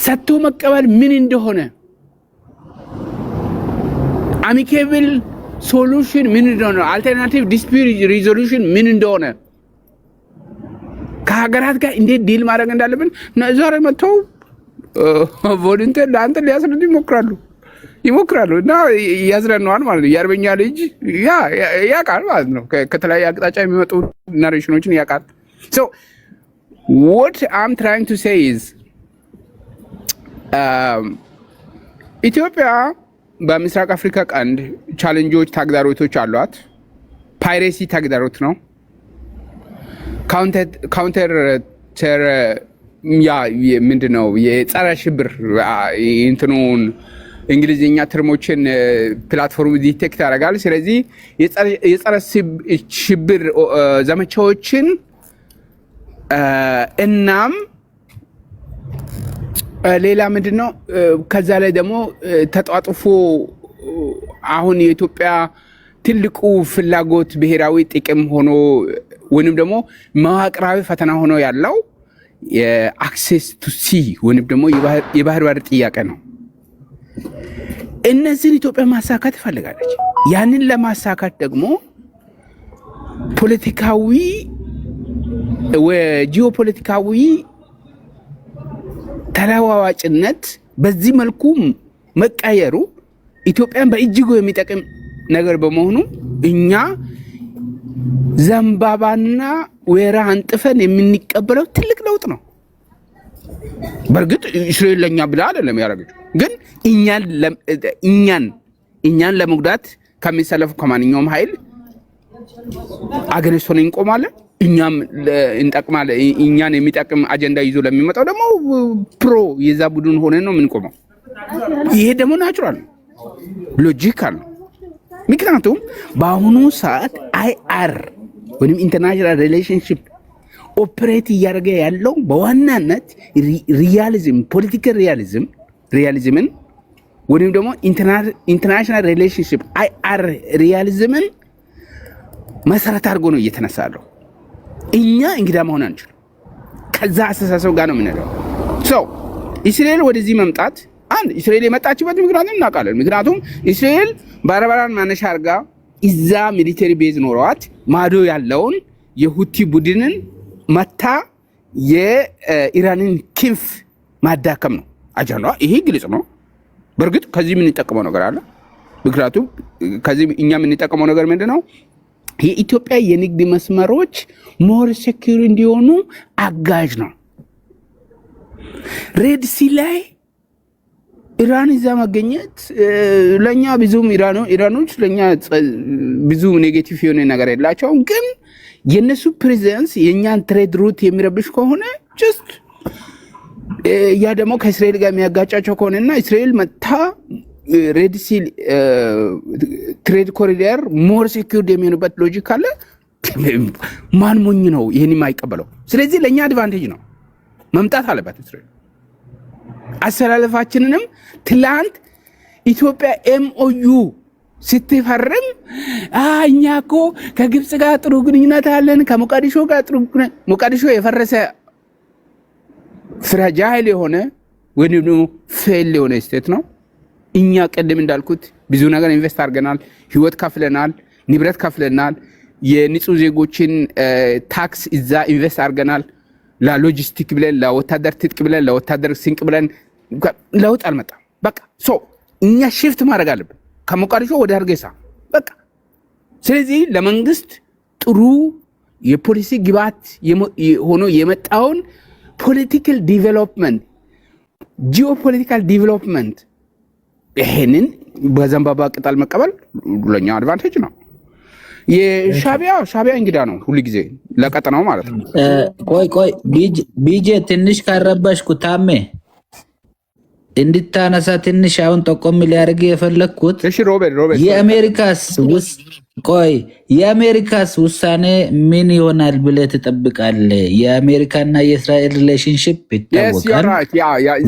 ሰጥቶ መቀበል ምን እንደሆነ አሚኬብል ሶሉሽን ምን እንደሆነ አልተርናቲቭ ዲስፒዩት ሪዞሉሽን ምን እንደሆነ ከሀገራት ጋር እንዴት ዲል ማድረግ እንዳለብን ዛሬ መጥተው ቮለንተር ለአንተ ሊያስረዱ ይሞክራሉ እና ያዝረነዋል ማለት ነው። የአርበኛ ልጅ ያውቃል ማለት ነው። ከተለያየ አቅጣጫ የሚመጡ ናሬሽኖችን ያውቃል። so what I'm trying to say is ኢትዮጵያ በምስራቅ አፍሪካ ቀንድ ቻሌንጆች ተግዳሮቶች አሏት። ፓይሬሲ ተግዳሮት ነው። ካውንተር ምንድነው የጸረ ሽብር እንትኑን እንግሊዝኛ ተርሞችን ፕላትፎርም ዲቴክት ያደርጋል። ስለዚህ የጸረ ሽብር ዘመቻዎችን እናም ሌላ ምንድነው ከዛ ላይ ደግሞ ተጧጥፎ አሁን የኢትዮጵያ ትልቁ ፍላጎት ብሔራዊ ጥቅም ሆኖ ወይንም ደግሞ መዋቅራዊ ፈተና ሆኖ ያለው የአክሴስ ቱ ሲ ወይንም ደግሞ የባህር በር ጥያቄ ነው። እነዚህን ኢትዮጵያ ማሳካት ትፈልጋለች። ያንን ለማሳካት ደግሞ ፖለቲካዊ ጂኦፖለቲካዊ ተለዋዋጭነት በዚህ መልኩ መቀየሩ ኢትዮጵያን በእጅጉ የሚጠቅም ነገር በመሆኑ እኛ ዘንባባና ወይራ አንጥፈን የምንቀበለው ትልቅ ለውጥ ነው። በእርግጥ እስራኤል ለኛ ብላ አይደለም ያደረገችው፣ ግን እኛን ለመጉዳት ከሚሰለፉ ከማንኛውም ኃይል አገነስ ሆነን እንቆማለን። እኛም እንጠቅማለን። እኛን የሚጠቅም አጀንዳ ይዞ ለሚመጣው ደግሞ ፕሮ የዛ ቡድን ሆነን ነው የምንቆመው። ይሄ ደግሞ ናቹራል ነው፣ ሎጂካል ነው። ምክንያቱም በአሁኑ ሰዓት አይአር ወይም ኢንተርናሽናል ሪሌሽንሽፕ ኦፕሬት እያደረገ ያለው በዋናነት ሪያሊዝም፣ ፖለቲካል ሪያሊዝምን ወይም ደግሞ ኢንተርናሽናል ሪሌሽንሽፕ አይአር ሪያሊዝምን መሰረት አድርጎ ነው እየተነሳ ያለው። እኛ እንግዳ መሆን አንችልም። ከዛ አስተሳሰብ ጋር ነው የምንለው። ሰው እስራኤል ወደዚህ መምጣት አንድ እስራኤል የመጣችበት ምክንያቱም እናውቃለን። ምክንያቱም እስራኤል በአረባራን ማነሻ አድርጋ እዛ ሚሊተሪ ቤዝ ኖረዋት ማዶ ያለውን የሁቲ ቡድንን መታ የኢራንን ክንፍ ማዳከም ነው አጀንዳዋ። ይሄ ግልጽ ነው። በእርግጥ ከዚህ የምንጠቀመው ነገር አለ። ምክንያቱም ከዚህ እኛ የምንጠቀመው ነገር ምንድነው? የኢትዮጵያ የንግድ መስመሮች ሞር ሴኩር እንዲሆኑ አጋዥ ነው። ሬድ ሲ ላይ ኢራን እዛ መገኘት ለኛ ብዙም ኢራኖች ለኛ ብዙ ኔጌቲቭ የሆነ ነገር የላቸውም። ግን የነሱ ፕሬዘንስ የኛን ትሬድ ሩት የሚረብሽ ከሆነ ጀስት ያ ደግሞ ከእስራኤል ጋር የሚያጋጫቸው ከሆነና እስራኤል መታ ሬድ ሲ ትሬድ ኮሪደር ሞር ሴኩርድ የሚሆንበት ሎጂክ አለ። ማን ሞኝ ነው ይሄን የማይቀበለው? ስለዚህ ለኛ አድቫንቴጅ ነው፣ መምጣት አለበት እስራኤል። አሰላለፋችንንም ትላንት ኢትዮጵያ ኤምኦዩ ስትፈርም እኛ እኮ ከግብጽ ጋር ጥሩ ግንኙነት አለን፣ ከሞቃዲሾ ጋር ጥሩ ግንኙነት። ሞቃዲሾ የፈረሰ ፍራጃይል የሆነ ወይም ደግሞ ፌል የሆነ ስቴት ነው። እኛ ቀደም እንዳልኩት ብዙ ነገር ኢንቨስት አድርገናል፣ ህይወት ከፍለናል፣ ንብረት ከፍለናል፣ የንጹህ ዜጎችን ታክስ እዛ ኢንቨስት አድርገናል። ለሎጂስቲክ ብለን፣ ለወታደር ትጥቅ ብለን፣ ለወታደር ስንቅ ብለን ለውጥ አልመጣም። በቃ ሶ እኛ ሽፍት ማድረግ አለብን ከሞቃዲሾ ወደ ሀርጌሳ በቃ። ስለዚህ ለመንግስት ጥሩ የፖሊሲ ግብዓት ሆኖ የመጣውን ፖለቲካል ዲቨሎፕመንት፣ ጂኦፖለቲካል ዲቨሎፕመንት ይሄንን በዘንባባ ቅጠል መቀበል ለኛ አድቫንቴጅ ነው። የሻቢያ እንግዳ ነው ሁሉ ጊዜ ለቀጠናው ማለት ነው። ቆይ ቢጄ ትንሽ ካረባሽኩ ታሜ እንድታነሳ ትንሽ አሁን ጠቆም ሊያደርግ የፈለግኩት እሺ ሮቤል የአሜሪካስ ውሳኔ ምን ይሆናል ብለህ ትጠብቃለህ? የአሜሪካና የእስራኤል ሪሌሽንሽፕ ይታወቃል።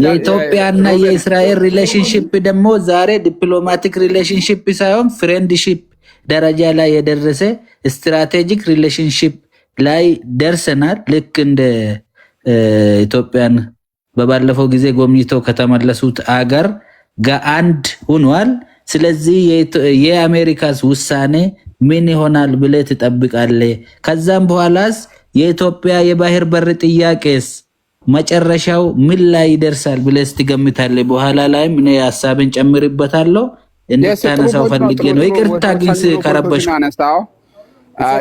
የኢትዮጵያና የእስራኤል ሪሌሽንሽፕ ደግሞ ዛሬ ዲፕሎማቲክ ሪሌሽንሽፕ ሳይሆን ፍሬንድሺፕ ደረጃ ላይ የደረሰ ስትራቴጂክ ሪሌሽንሽፕ ላይ ደርሰናል። ልክ እንደ ኢትዮጵያን በባለፈው ጊዜ ጎብኝቶ ከተመለሱት አገር ጋር አንድ ሆኗል። ስለዚህ የአሜሪካስ ውሳኔ ምን ይሆናል ብለህ ትጠብቃለህ? ከዛም በኋላስ የኢትዮጵያ የባህር በር ጥያቄስ መጨረሻው ምን ላይ ይደርሳል ብለህ ትገምታለህ? በኋላ ላይም እኔ ሀሳብን ጨምርበታለሁ እንድታነሳው ፈልጌ ነው። ይቅርታ ግን ከረበሽ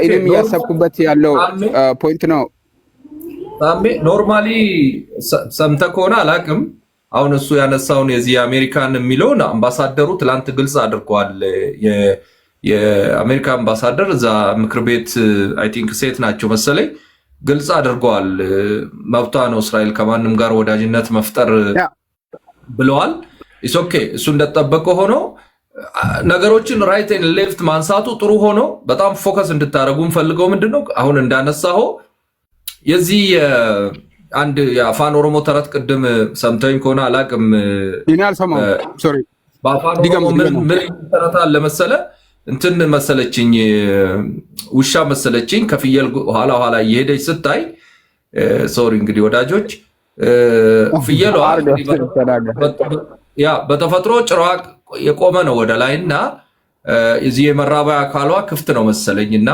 እኔም እያሰብኩበት ያለው ፖይንት ነው። ኖርማሊ ሰምተህ ከሆነ አላቅም። አሁን እሱ ያነሳውን የዚህ የአሜሪካን የሚለውን አምባሳደሩ ትላንት ግልጽ አድርገዋል። የአሜሪካ አምባሳደር እዛ ምክር ቤት አይ ቲንክ ሴት ናቸው መሰለኝ፣ ግልጽ አድርገዋል። መብቷ ነው እስራኤል ከማንም ጋር ወዳጅነት መፍጠር ብለዋል። ኦኬ እሱ እንደተጠበቀ ሆኖ ነገሮችን ራይት ኤንድ ሌፍት ማንሳቱ ጥሩ ሆኖ በጣም ፎከስ እንድታደርጉ እንፈልገው ምንድነው አሁን እንዳነሳው የዚህ አንድ የአፋን ኦሮሞ ተረት ቅድም ሰምተኝ ከሆነ አላቅም። ሶሪ በአፋን ኦሮሞ ምን ተረት አለ መሰለ እንትን መሰለችኝ ውሻ መሰለችኝ ከፍየል ኋላ ኋላ እየሄደች ስታይ ሶሪ እንግዲህ ወዳጆች ፍየሏ ያ በተፈጥሮ ጭራዋ የቆመ ነው ወደ ላይና እዚህ የመራቢያ አካሏ ክፍት ነው መሰለኝና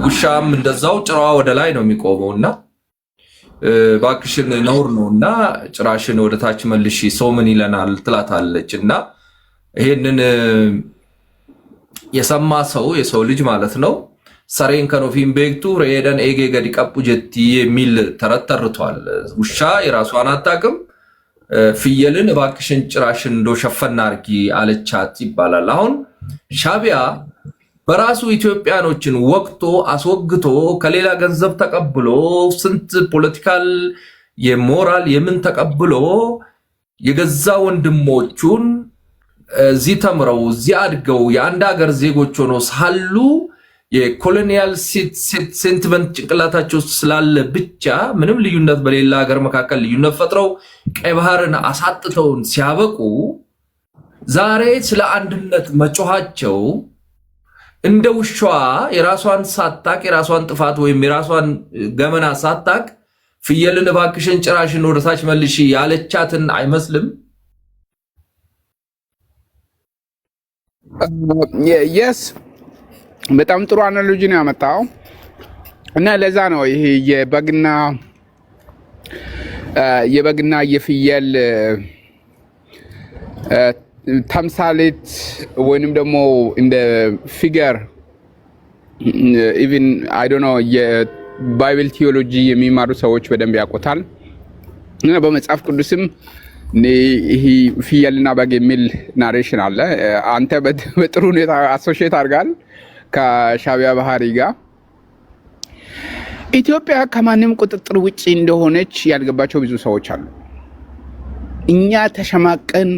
ውሻም እንደዛው ጭራዋ ወደ ላይ ነው የሚቆመውና ባክሽን ነውር ነውና ጭራሽን ወደ ታች መልሺ ሰው ምን ይለናል ትላታለችና ይሄንን የሰማ ሰው የሰው ልጅ ማለት ነው ሰሬን ከኖፊን ቤክቱ ሬደን ኤጌ ገዲ ቀቡ ጀቲ የሚል ተረተርቷል። ውሻ የራሷን አታውቅም ፍየልን ባክሽን ጭራሽን እንዶ ሸፈና አርጊ አለቻት ይባላል። አሁን ሻቢያ በራሱ ኢትዮጵያኖችን ወቅቶ አስወግቶ ከሌላ ገንዘብ ተቀብሎ ስንት ፖለቲካል የሞራል የምን ተቀብሎ የገዛ ወንድሞቹን እዚህ ተምረው እዚህ አድገው የአንድ ሀገር ዜጎች ሆኖ ሳሉ የኮሎኒያል ሴንቲመንት ጭንቅላታቸው ስላለ ብቻ ምንም ልዩነት በሌላ ሀገር መካከል ልዩነት ፈጥረው ቀይ ባህርን አሳጥተውን ሲያበቁ ዛሬ ስለ አንድነት መጮሃቸው እንደ ውሻዋ የራሷን ሳታቅ የራሷን ጥፋት ወይም የራሷን ገመና ሳታቅ ፍየልን እባክሽን ጭራሽን ወደታች መልሺ ያለቻትን አይመስልም? የስ በጣም ጥሩ አናሎጂ ነው ያመጣው እና ለዛ ነው ይሄ የበግና የፍየል ተምሳሌት ወይንም ደግሞ እንደ ፊገር ኢቭን አይ ዶንት ኖ የባይብል ቲዮሎጂ የሚማሩ ሰዎች በደንብ ያውቁታል እና በመጽሐፍ ቅዱስም ይሄ ፍየልና በግ የሚል ናሬሽን አለ። አንተ በጥሩ ሁኔታ አሶሺየት አድርጋል ከሻቢያ ባህሪ ጋር። ኢትዮጵያ ከማንም ቁጥጥር ውጪ እንደሆነች ያልገባቸው ብዙ ሰዎች አሉ። እኛ ተሸማቀን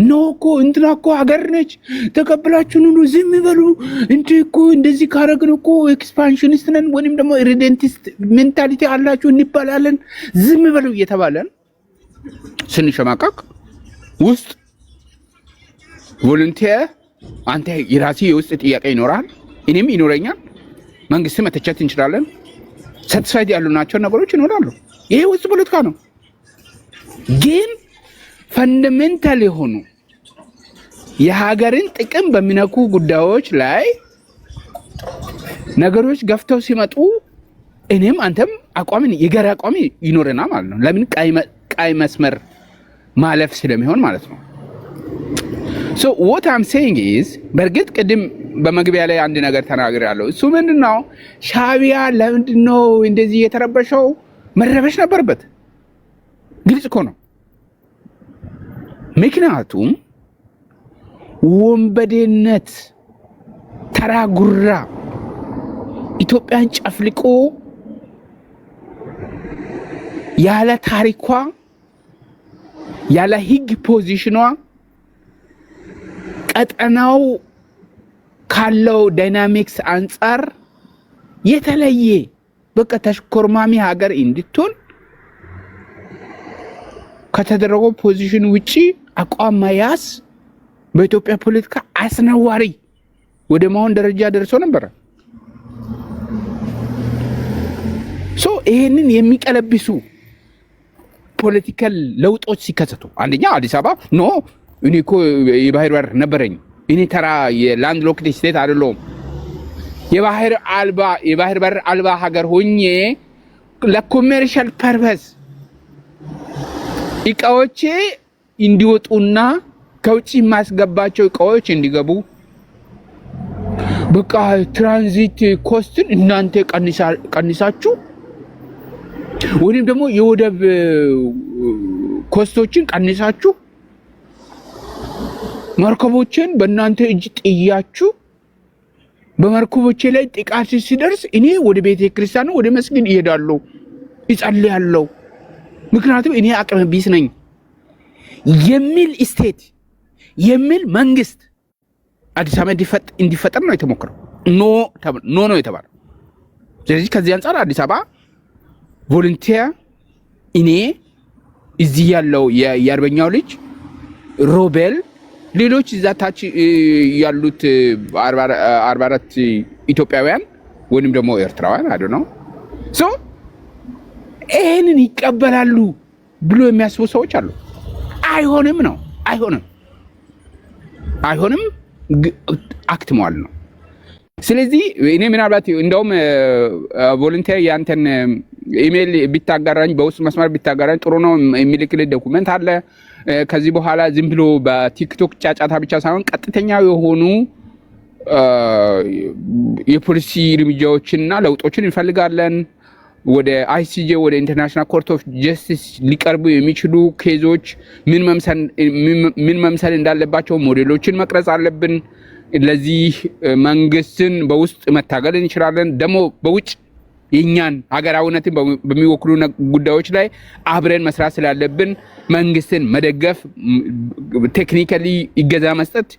ነው እኮ እንትና እኮ ሀገር ነች ተቀብላችሁ ነው ዝም ይበሉ እንዴ እኮ እንደዚህ ካረግን እኮ ኤክስፓንሽኒስት ነን ወይንም ደግሞ ሪደንቲስት ሜንታሊቲ አላችሁ እንባላለን ዝም ይበሉ እየተባለን ስንሸማቀቅ ውስጥ ቮለንቲር አንተ የራሴ የውስጥ ጥያቄ ይኖራል፣ እኔም ይኖረኛል፣ መንግስት መተቸት እንችላለን፣ ሳቲስፋይድ ያሉ ናቸው ነገሮች ይኖራሉ። ይሄ ውስጥ ፖለቲካ ነው። ግን ፈንዳሜንታል የሆኑ የሀገርን ጥቅም በሚነኩ ጉዳዮች ላይ ነገሮች ገፍተው ሲመጡ እኔም አንተም አቋምን የጋራ አቋም ይኖረና ማለት ነው። ለምን ቀይ መስመር ማለፍ ስለሚሆን ማለት ነው። so what I'm saying is በርግጥ ቅድም በመግቢያ ላይ አንድ ነገር ተናግሬያለሁ። እሱ ምንድነው ሻቢያ ለምንድነው እንደዚህ የተረበሸው? መረበሽ ነበርበት። ግልጽ እኮ ነው። ምክንያቱም ወንበዴነት ተራጉራ ኢትዮጵያን ጨፍልቆ ያለ ታሪኳ ያለ ህግ ፖዚሽኗ ቀጠናው ካለው ዳይናሚክስ አንፃር የተለየ በቃ ተሽኮርማሚ ሀገር እንድትሆን ከተደረገው ፖዚሽን ውጪ አቋም መያዝ በኢትዮጵያ ፖለቲካ አስነዋሪ ወደ መሆን ደረጃ ደርሶ ነበር። ሶ ይሄንን የሚቀለብሱ ፖለቲካል ለውጦች ሲከሰቱ አንደኛ አዲስ አበባ ኖ እኔ እኮ የባህር በር ነበረኝ፣ እኔ ተራ የላንድ ሎክድ ስቴት አይደለሁም፣ የባህር በር አልባ ሀገር ሆኜ ለኮሜርሻል ፐርፐስ እቃዎቼ እንዲወጡና ከውጪ ማስገባቸው እቃዎች እንዲገቡ በቃ ትራንዚት ኮስትን እናንተ ቀንሳችሁ ወይም ደግሞ የወደብ ኮስቶችን ቀንሳችሁ መርከቦችን በእናንተ እጅ ጥያችሁ በመርከቦቼ ላይ ጥቃት ሲደርስ እኔ ወደ ቤተ ክርስቲያን ወደ መስጊድ እሄዳለሁ፣ እጸልያለሁ፣ ምክንያቱም እኔ አቅመ ቢስ ነኝ የሚል ስቴት የሚል መንግስት አዲስ አበባ እንዲፈጠር ነው የተሞከረው። ኖ ነው የተባለው። ስለዚህ ከዚህ አንፃር አዲስ አበባ ቮለንቲር እኔ እዚህ ያለው የአርበኛው ልጅ ሮቤል ሌሎች እዛ ታች ያሉት 44 ኢትዮጵያውያን ወይንም ደግሞ ኤርትራውያን አይደል ነው ሶ ይሄንን ይቀበላሉ ብሎ የሚያስቡ ሰዎች አሉ። አይሆንም ነው አይሆንም አክት መዋል ነው። ስለዚህ እኔ ምናልባት እንደውም ቮለንቲር ያንተን ኢሜል ቢታጋራኝ በውስጥ መስመር ቢታጋራኝ ጥሩ ነው። የሚልክልህ ዶኩመንት አለ። ከዚህ በኋላ ዝም ብሎ በቲክቶክ ጫጫታ ብቻ ሳይሆን ቀጥተኛ የሆኑ የፖሊሲ እርምጃዎችንና ለውጦችን እንፈልጋለን። ወደ አይሲጄ ወደ ኢንተርናሽናል ኮርት ኦፍ ጀስቲስ ሊቀርቡ የሚችሉ ኬዞች ምን መምሰል እንዳለባቸው ሞዴሎችን መቅረጽ አለብን። ለዚህ መንግስትን በውስጥ መታገል እንችላለን። ደግሞ በውጭ የኛን ሀገራዊነትን በሚወክሉ ጉዳዮች ላይ አብረን መስራት ስላለብን መንግስትን መደገፍ፣ ቴክኒካሊ ይገዛ መስጠት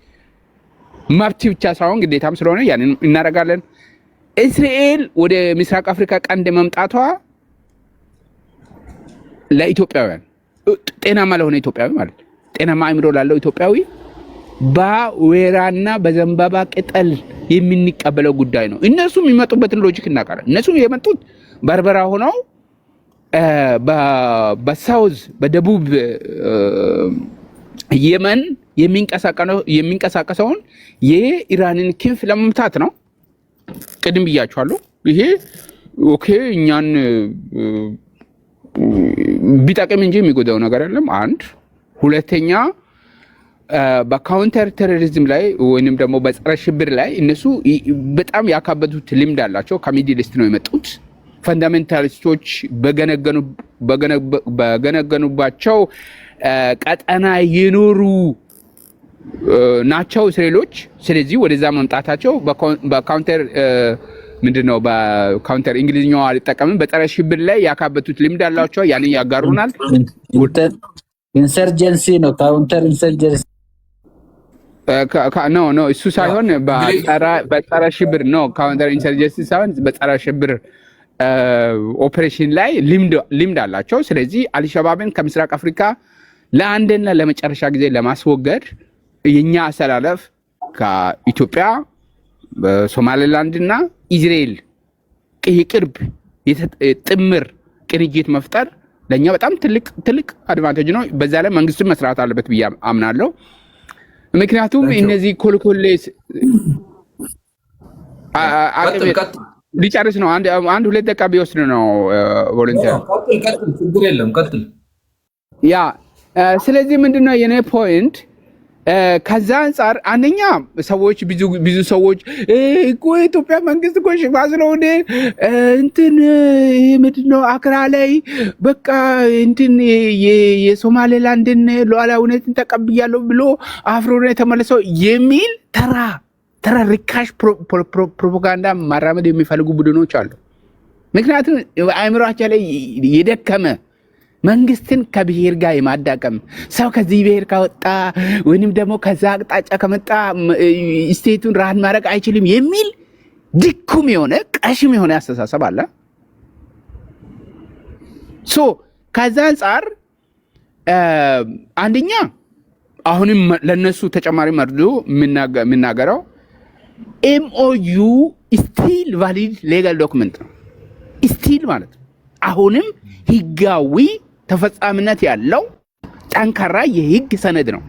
መብት ብቻ ሳይሆን ግዴታም ስለሆነ ያንን እናደርጋለን። እስራኤል ወደ ምስራቅ አፍሪካ ቀንድ መምጣቷ ለኢትዮጵያውያን ጤናማ ለሆነ ኢትዮጵያዊ ማለት ጤናማ አእምሮ ላለው ኢትዮጵያዊ በወይራና በዘንባባ ቅጠል የምንቀበለው ጉዳይ ነው። እነሱ የሚመጡበትን ሎጂክ እናውቃለን። እነሱ የመጡት በርበራ ሆነው በሳውዝ በደቡብ የመን የሚንቀሳቀሰውን የኢራንን ክንፍ ለመምታት ነው። ቅድም ብያችኋለሁ። ይሄ ኦኬ እኛን ቢጠቅም እንጂ የሚጎዳው ነገር የለም። አንድ ሁለተኛ በካውንተር ቴሮሪዝም ላይ ወይንም ደግሞ በጸረ ሽብር ላይ እነሱ በጣም ያካበቱት ልምድ አላቸው። ከሚድል ኢስት ነው የመጡት። ፈንዳሜንታሊስቶች በገነገኑባቸው ቀጠና የኖሩ ናቸው እስራኤሎች። ስለዚህ ወደዛ መምጣታቸው በካውንተር ምንድነው በካውንተር እንግሊዝኛው አልጠቀምም፣ በጸረ ሽብር ላይ ያካበቱት ልምድ አላቸው። ያንን ያጋሩናል። ኢንሰርጀንሲ ነው ካውንተር ኢንሰርጀንሲ ኖ እሱ ሳይሆን በጸረ ሽብር ነው። ካውንተር ኢንሰርጀንሲ ሳይሆን በጸረ ሽብር ኦፕሬሽን ላይ ልምድ አላቸው። ስለዚህ አልሸባብን ከምስራቅ አፍሪካ ለአንድና ለመጨረሻ ጊዜ ለማስወገድ የኛ አሰላለፍ ከኢትዮጵያ በሶማሌላንድ እና ኢዝራኤል የቅርብ ጥምር ቅንጅት መፍጠር ለኛ በጣም ትልቅ አድቫንቴጅ ነው። በዛ ላይ መንግስትን መስራት አለበት ብዬ አምናለሁ። ምክንያቱም እነዚህ ኮልኮሌስ ሊጨርስ ነው። አንድ ሁለት ደቂቃ ቢወስድ ነው ቮለንቲር። ችግር የለም ቀጥል። ያ ስለዚህ ምንድነው የኔ ፖይንት ከዛ አንጻር አንደኛ ሰዎች ብዙ ሰዎች እኮ ኢትዮጵያ መንግስት እኮ ሽባ ስለሆነ እንትን ምንድነው አክራ ላይ በቃ እንትን የሶማሌላንድን ሉዓላዊነትን ተቀብያለሁ ብሎ አፍሮ ነው የተመለሰው የሚል ተራ ርካሽ ፕሮፓጋንዳ ማራመድ የሚፈልጉ ቡድኖች አሉ። ምክንያቱም አእምሯቸው ላይ የደከመ መንግስትን ከብሔር ጋር የማዳቀም ሰው ከዚህ ብሔር ካወጣ ወይንም ደግሞ ከዛ አቅጣጫ ከመጣ ስቴቱን ራን ማድረግ አይችልም የሚል ድኩም የሆነ ቀሽም የሆነ አስተሳሰብ አለ። ሶ ከዛ አንጻር አንደኛ አሁንም ለነሱ ተጨማሪ መርዶ የምናገረው ኤምኦዩ ስቲል ቫሊድ ሌጋል ዶክመንት ነው። ስቲል ማለት አሁንም ህጋዊ ተፈጻሚነት ያለው ጠንካራ የህግ ሰነድ ነው።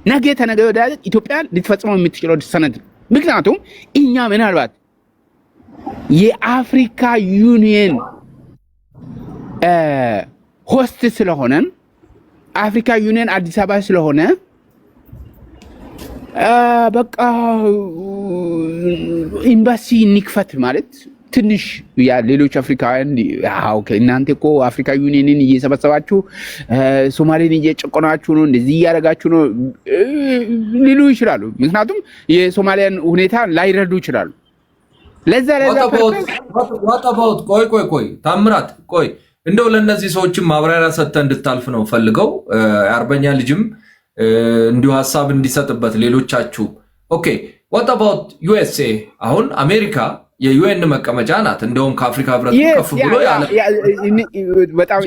ነገ ተነገ ወዲያ ኢትዮጵያ ልትፈጽመው የምትችለው ሰነድ ነው። ምክንያቱም እኛ ምናልባት የአፍሪካ ዩኒየን ሆስት ስለሆነን አፍሪካ ዩኒየን አዲስ አበባ ስለሆነ በቃ ኤምባሲ እንክፈት ማለት ትንሽ ያ ሌሎች አፍሪካውያን እናንተ እኮ አፍሪካ ዩኒየንን እየሰበሰባችሁ ሶማሌን እየጨቆናችሁ ነው፣ እንደዚህ እያደረጋችሁ ነው ሊሉ ይችላሉ። ምክንያቱም የሶማሊያን ሁኔታ ላይረዱ ይችላሉ። ለዛ ቆይ ታምራት ቆይ እንደው ለእነዚህ ሰዎችም ማብራሪያ ሰጥተህ እንድታልፍ ነው ፈልገው የአርበኛ ልጅም እንዲሁ ሀሳብ እንዲሰጥበት ሌሎቻችሁ። ኦኬ what about USA? አሁን አሜሪካ የዩኤን መቀመጫ ናት። እንደውም ከአፍሪካ ህብረት ከፍ ብሎ ያለ በጣም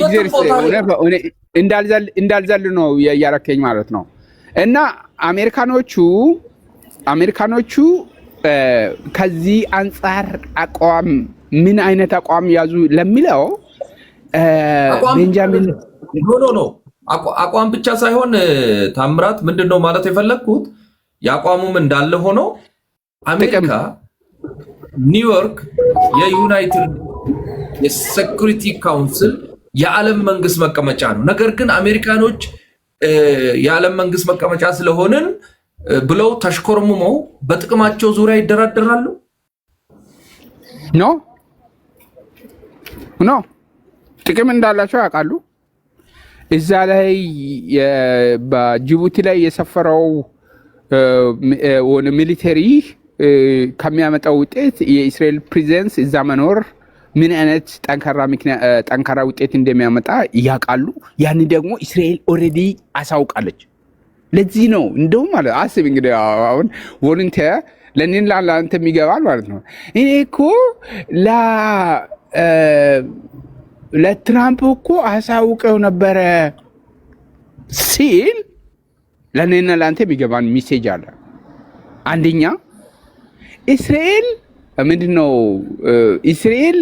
እንዳልዘል ነው ያረከኝ ማለት ነው። እና አሜሪካኖቹ ከዚህ አንጻር አቋም ምን አይነት አቋም ያዙ ለሚለው ቤንጃሚን ኖ አቋም ብቻ ሳይሆን ታምራት ምንድነው ማለት የፈለግኩት የአቋሙም እንዳለ ሆኖ አሜሪካ ኒውዮርክ የዩናይትድ የሴኩሪቲ ካውንስል የዓለም መንግስት መቀመጫ ነው። ነገር ግን አሜሪካኖች የዓለም መንግስት መቀመጫ ስለሆንን ብለው ተሽኮርሙመው በጥቅማቸው ዙሪያ ይደራደራሉ። ኖ ጥቅም እንዳላቸው ያውቃሉ። እዛ ላይ በጅቡቲ ላይ የሰፈረው ሚሊተሪ ከሚያመጣው ውጤት የእስራኤል ፕሬዘንስ እዛ መኖር ምን አይነት ጠንካራ ውጤት እንደሚያመጣ ያውቃሉ። ያን ደግሞ እስራኤል ኦልሬዲ አሳውቃለች። ለዚህ ነው እንደውም ማለት አስብ እንግዲህ አሁን ቮለንቲር ለኔን ለአንተ የሚገባል ማለት ነው። እኔ እኮ ለትራምፕ እኮ አሳውቀው ነበረ ሲል ለኔና ለአንተ የሚገባን ሜሴጅ አለ። አንደኛ እስራኤል ምንድነው እስራኤል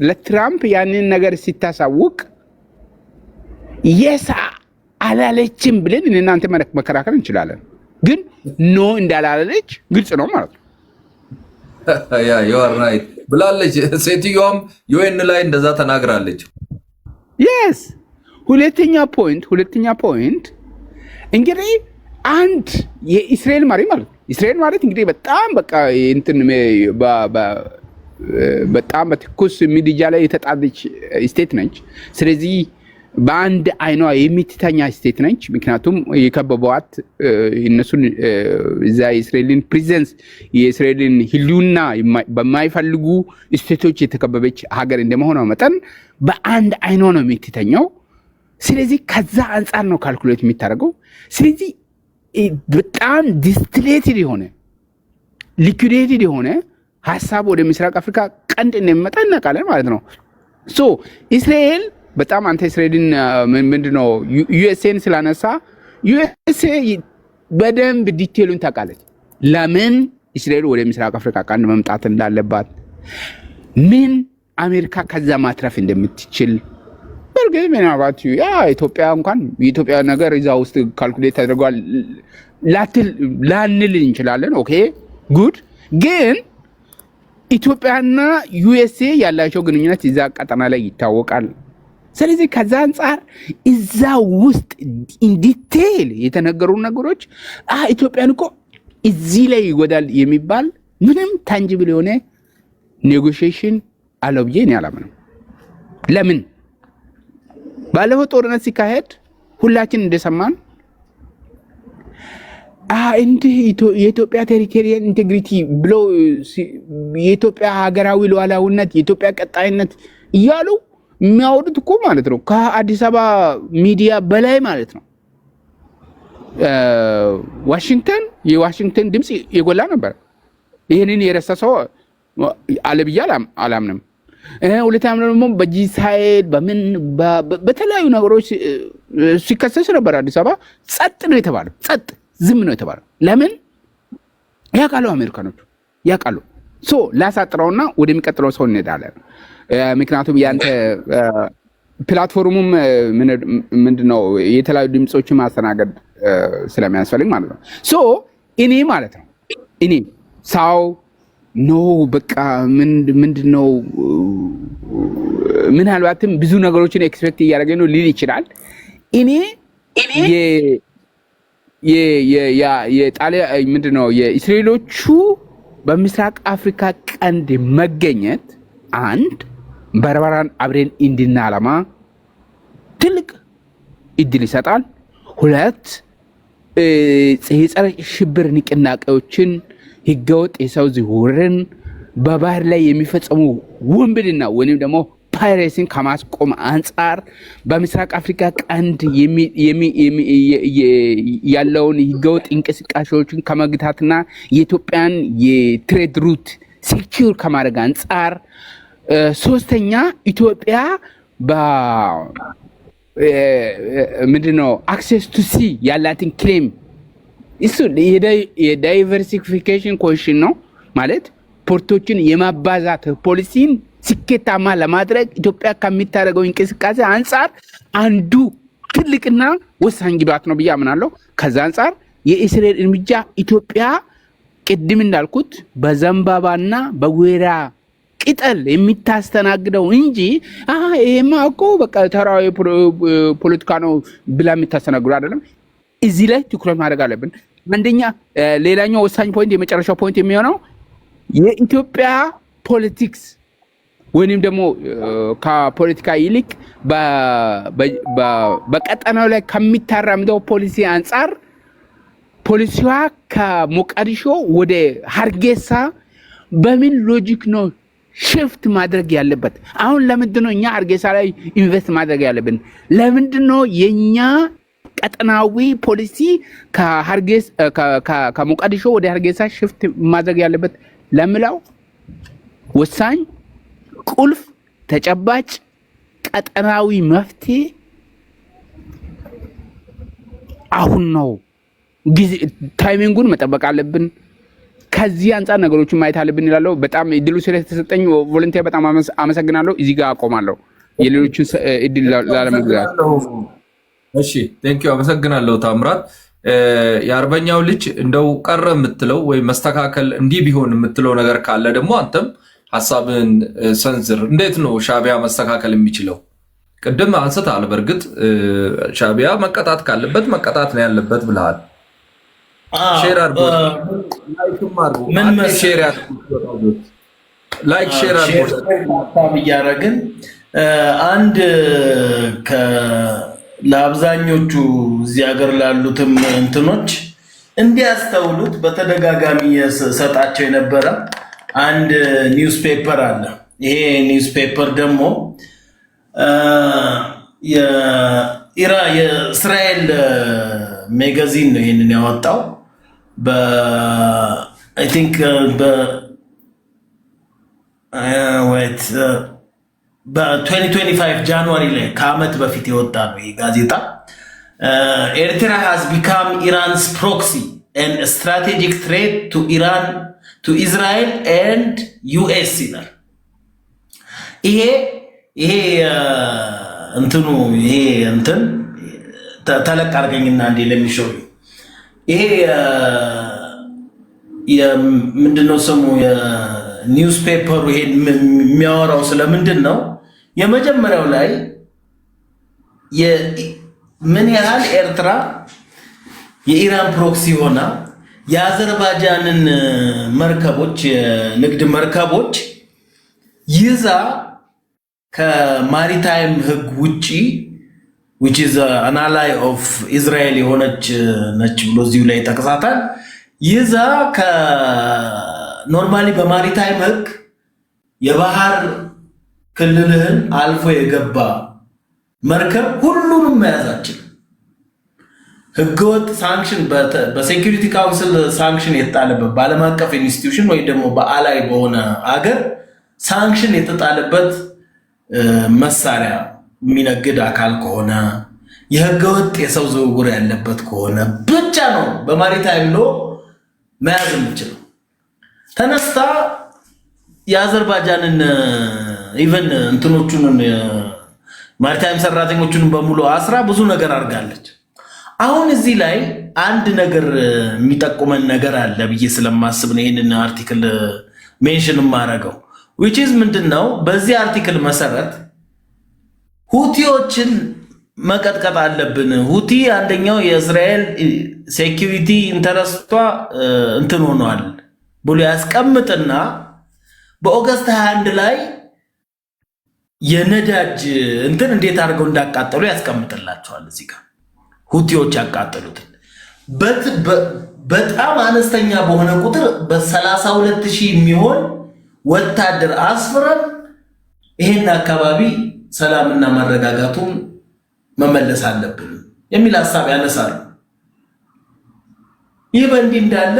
ለትራምፕ ያንን ነገር ሲታሳውቅ የሳ አላለችም ብለን እናንተ መከራከር እንችላለን። ግን ኖ እንዳላለች ግልጽ ነው ማለት ነው። ያ you are right ብላለች። ሴትዮዋም ዩኤን ላይ እንደዛ ተናግራለች። yes ሁለተኛ ፖይንት እንግዲህ አንድ የእስራኤል መሪ ማለት እስራኤል ማለት እንግዲህ በጣም በቃ እንትን በጣም በትኩስ ሚዲያ ላይ የተጣለች ስቴት ነች። ስለዚህ በአንድ አይኗ የምትተኛ ስቴት ነች። ምክንያቱም የከበቧት እነሱን እዛ የእስራኤልን ፕሬዘንስ የእስራኤልን ህልውና በማይፈልጉ ስቴቶች የተከበበች ሀገር እንደመሆኗ መጠን በአንድ አይኗ ነው የምትተኛው። ስለዚህ ከዛ አንጻር ነው ካልኩሌት የሚታደርገው። ስለዚህ በጣም ዲስቲሌትድ የሆነ ሊኩዴትድ የሆነ ሀሳብ ወደ ምስራቅ አፍሪካ ቀንድ እንደሚመጣ እናውቃለን ማለት ነው። ሶ እስራኤል በጣም አንተ እስራኤልን ምንድነው ዩኤስኤን ስላነሳ ዩኤስኤ በደንብ ዲቴሉን ታውቃለች። ለምን እስራኤል ወደ ምስራቅ አፍሪካ ቀንድ መምጣት እንዳለባት፣ ምን አሜሪካ ከዛ ማትረፍ እንደምትችል በርግጥ ምናልባት ኢትዮጵያ እንኳን የኢትዮጵያ ነገር እዛ ውስጥ ካልኩሌት ተደርጓል ላንል እንችላለን። ኦኬ ጉድ። ግን ኢትዮጵያና ዩኤስኤ ያላቸው ግንኙነት እዛ ቀጠና ላይ ይታወቃል። ስለዚህ ከዛ አንጻር እዛ ውስጥ ኢንዲቴል የተነገሩ ነገሮች ኢትዮጵያን እኮ እዚህ ላይ ይጎዳል የሚባል ምንም ታንጂብል የሆነ ኔጎሽዬሽን አለው ብዬ እኔ አላምንም። ለምን ባለፈው ጦርነት ሲካሄድ ሁላችን እንደሰማን እንዲህ የኢትዮጵያ ቴሪቶሪያል ኢንቴግሪቲ ብሎ የኢትዮጵያ ሀገራዊ ሉዓላዊነት የኢትዮጵያ ቀጣይነት እያሉ የሚያወሩት እኮ ማለት ነው ከአዲስ አበባ ሚዲያ በላይ ማለት ነው። የዋሽንግተን ድምፅ የጎላ ነበር። ይህንን የረሳ ሰው አለ ብዬ አላምንም። ሁለተኛም ደግሞ በጂሳይድ በምን በተለያዩ ነገሮች ሲከሰስ ነበር። አዲስ አበባ ጸጥ ነው የተባለው፣ ዝም ነው የተባለው። ለምን ያውቃሉ፣ አሜሪካኖቹ ያውቃሉ። ሶ ላሳጥረውና ወደሚቀጥለው ሰው እንሄዳለን። ምክንያቱም ያንተ ፕላትፎርሙም ምንድነው የተለያዩ ድምጾችን ማስተናገድ ስለሚያስፈልግ ማለት ነው። ሶ እኔ ማለት ነው ሳው ኖ በቃ ምንድነው ምናልባትም ብዙ ነገሮችን ኤክስፔክት እያደረገ ነው ሊል ይችላል። እኔ የጣሊያ ምንድነው የእስራኤሎቹ በምስራቅ አፍሪካ ቀንድ መገኘት አንድ በርበራን አብረን እንድናለማ ትልቅ እድል ይሰጣል። ሁለት የጸረ ሽብር ንቅናቄዎችን ህገወጥ የሰው ዝውውርን በባህር ላይ የሚፈጸሙ ውንብድና ወይም ደግሞ ፓይሬሲን ከማስቆም አንጻር በምስራቅ አፍሪካ ቀንድ ያለውን ህገወጥ እንቅስቃሴዎችን ከመግታትና የኢትዮጵያን የትሬድ ሩት ሴኪዩር ከማድረግ አንጻር፣ ሶስተኛ ኢትዮጵያ ምንድነው አክሴስ ቱ ሲ ያላትን ክሌም እሱ የዳይቨርሲፊኬሽን ኮሽን ነው ማለት ፖርቶችን የማባዛት ፖሊሲን ስኬታማ ለማድረግ ኢትዮጵያ ከሚታረገው እንቅስቃሴ አንፃር አንዱ ትልቅና ወሳኝ ግብዓት ነው ብዬ አምናለሁ። ከዛ አንፃር የእስራኤል እርምጃ ኢትዮጵያ ቅድም እንዳልኩት በዘንባባና በወይራ ቅጠል የሚታስተናግደው እንጂ ይሄማ እኮ በቃ ተራዊ ፖለቲካ ነው ብላ የሚታስተናግደው አይደለም። እዚህ ላይ ትኩረት ማድረግ አለብን። አንደኛ ሌላኛው ወሳኝ ፖይንት የመጨረሻው ፖይንት የሚሆነው የኢትዮጵያ ፖለቲክስ ወይንም ደግሞ ከፖለቲካ ይልቅ በቀጠናው ላይ ከሚታረምደው ፖሊሲ አንፃር ፖሊሲዋ ከሞቃዲሾ ወደ ሀርጌሳ በምን ሎጂክ ነው ሽፍት ማድረግ ያለበት? አሁን ለምንድን ነው እኛ ሀርጌሳ ላይ ኢንቨስት ማድረግ ያለብን? ለምንድን ነው የኛ ቀጠናዊ ፖሊሲ ከሞቃዲሾ ወደ ሀርጌሳ ሽፍት ማድረግ ያለበት ለምላው ወሳኝ ቁልፍ ተጨባጭ ቀጠናዊ መፍትሄ አሁን ነው። ታይሚንጉን መጠበቅ አለብን። ከዚህ አንፃር ነገሮችን ማየት አለብን ይላለው። በጣም እድሉ ስለተሰጠኝ ቮለንቲር በጣም አመሰግናለሁ። እዚህ ጋር አቆማለሁ የሌሎችን እድል ላለመግዛት። እሺ ቴንክ ዩ አመሰግናለሁ ታምራት። የአርበኛው ልጅ እንደው ቀረ የምትለው ወይ መስተካከል እንዲህ ቢሆን የምትለው ነገር ካለ ደግሞ አንተም ሐሳብን ሰንዝር። እንዴት ነው ሻዕቢያ መስተካከል የሚችለው? ቅድም አንስተሃል። በእርግጥ ሻዕቢያ መቀጣት ካለበት መቀጣት ነው ያለበት ብለሃል። ሼር አድርጎ ላይክ ሼር እያደረግን አንድ ለአብዛኞቹ እዚህ ሀገር ላሉትም እንትኖች እንዲያስተውሉት በተደጋጋሚ ሰጣቸው የነበረ አንድ ኒውስ ፔፐር አለ። ይሄ ኒውስ ፔፐር ደግሞ የእስራኤል ሜጋዚን ነው ይሄንን ያወጣው። አይ ቲንክ በ2025 ጃንዋሪ ላይ ከዓመት በፊት የወጣ ነው ይሄ ጋዜጣ። ኤርትራ has become Iran's proxy and a strategic threat to Iran, to Israel and US ይላል። ይሄ እንትን ተለቅ አድርገኝና እንዴ ለሚሾው ይሄ ምንድነው ስሙ የኒውስ ፔፐሩ ይሄ የሚያወራው ስለምንድን ነው? የመጀመሪያው ላይ ምን ያህል ኤርትራ የኢራን ፕሮክሲ ሆና የአዘርባይጃንን መርከቦች የንግድ መርከቦች ይዛ ከማሪታይም ህግ ውጪ which is an ally of Israel የሆነች ነች ብሎ እዚሁ ላይ ተከሳታል። ይዛ ከኖርማሊ በማሪታይም ህግ የባህር ክልልህን አልፎ የገባ መርከብ ሁሉንም መያዛችን ህገወጥ ሳንክሽን በሴኩሪቲ ካውንስል ሳንክሽን የተጣለበት በዓለም አቀፍ ኢንስቲትዩሽን ወይ ደግሞ በአላይ በሆነ አገር ሳንክሽን የተጣለበት መሳሪያ የሚነግድ አካል ከሆነ የህገወጥ የሰው ዝውውር ያለበት ከሆነ ብቻ ነው በማሪታይም ሎ መያዝ የምችለው። ተነስታ የአዘርባይጃንን ኢቨን እንትኖቹን ማሪታይም ሰራተኞቹን በሙሉ አስራ ብዙ ነገር አድርጋለች። አሁን እዚህ ላይ አንድ ነገር የሚጠቁመን ነገር አለ ብዬ ስለማስብ ነው ይህንን አርቲክል ሜንሽን ማረገው which is ምንድነው? በዚህ አርቲክል መሰረት ሁቲዎችን መቀጥቀጥ አለብን። ሁቲ አንደኛው የእስራኤል ሴኩሪቲ ኢንተረስቷ እንትን ሆኗል ብሎ ያስቀምጥና በኦገስት 21 ላይ የነዳጅ እንትን እንዴት አድርገው እንዳቃጠሉ ያስቀምጥላቸዋል። እዚህ ጋር ሁቲዎች ያቃጠሉትን በጣም አነስተኛ በሆነ ቁጥር በ32000 የሚሆን ወታደር አስፍረን ይሄን አካባቢ ሰላምና መረጋጋቱን መመለስ አለብን የሚል ሐሳብ ያነሳሉ። ይህ በእንዲህ እንዳለ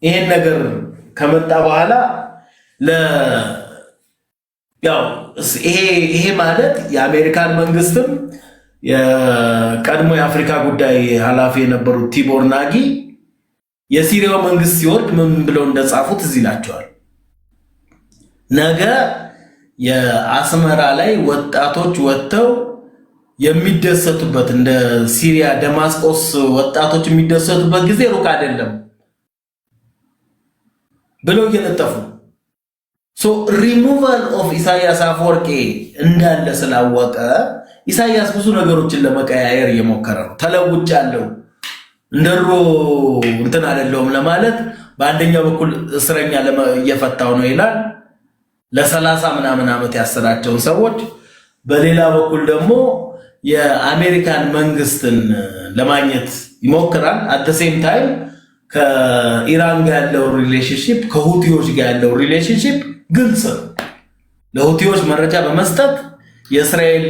ይሄን ነገር ከመጣ በኋላ ይሄ ማለት የአሜሪካን መንግስትም የቀድሞ የአፍሪካ ጉዳይ ኃላፊ የነበሩት ቲቦር ናጊ የሲሪያው መንግስት ሲወርድ ምን ብለው እንደጻፉት እዚህ ይላቸዋል። ነገ የአስመራ ላይ ወጣቶች ወጥተው የሚደሰቱበት እንደ ሲሪያ ደማስቆስ ወጣቶች የሚደሰቱበት ጊዜ ሩቅ አይደለም ብለው እየነጠፉ ሶ ሪሙቫል ኦፍ ኢሳያስ አፈወርቂ እንዳለ ስላወቀ ኢሳያስ ብዙ ነገሮችን ለመቀያየር እየሞከረ ነው። ተለውጫለሁ እንደሮ እንትን አይደለሁም ለማለት በአንደኛው በኩል እስረኛ እየፈታው ነው ይላል ለ30 ምናምን ዓመት ያሰራቸውን ሰዎች፣ በሌላ በኩል ደግሞ የአሜሪካን መንግስትን ለማግኘት ይሞክራል። አት ዘ ሴም ታይም ከኢራን ጋር ያለው ሪሌሽንሺፕ ከሁቲዎች ጋር ያለው ሪሌሽንሺፕ ግልጽ ለሁቲዎች መረጃ በመስጠት የእስራኤል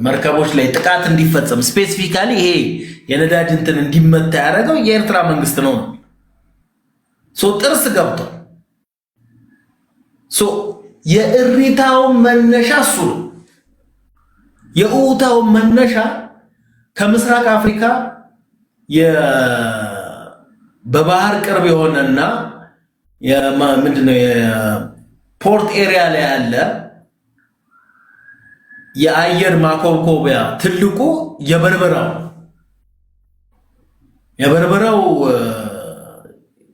መርከቦች ላይ ጥቃት እንዲፈጸም ስፔሲፊካሊ ይሄ የነዳጅ እንትን እንዲመታ ያደረገው የኤርትራ መንግስት ነው። ሶ ጥርስ ገብቶ ሶ የእሪታው መነሻ እሱ ነው። የኡታው መነሻ ከምስራቅ አፍሪካ በባህር ቅርብ የሆነና ምንድነው የፖርት ኤሪያ ላይ ያለ የአየር ማኮብኮቢያ ትልቁ የበርበራው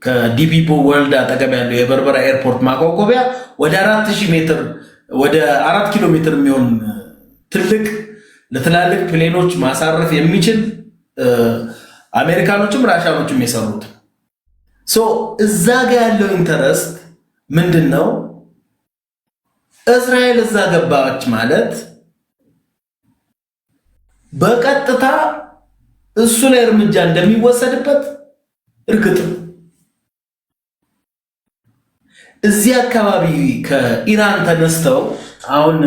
ከዲፒፖ ወርልድ አጠገብ ያለው የበርበራ ኤርፖርት ማኮብኮቢያ ወደ 4000 ሜትር ወደ 4 ኪሎ ሜትር የሚሆን ትልቅ ለትላልቅ ፕሌኖች ማሳረፍ የሚችል አሜሪካኖችም ራሻኖችም የሰሩት ሶ እዛ ጋር ያለው ኢንተረስት ምንድነው? እስራኤል እዛ ገባች ማለት በቀጥታ እሱ ላይ እርምጃ እንደሚወሰድበት እርግጥ ነው። እዚህ አካባቢ ከኢራን ተነስተው አሁን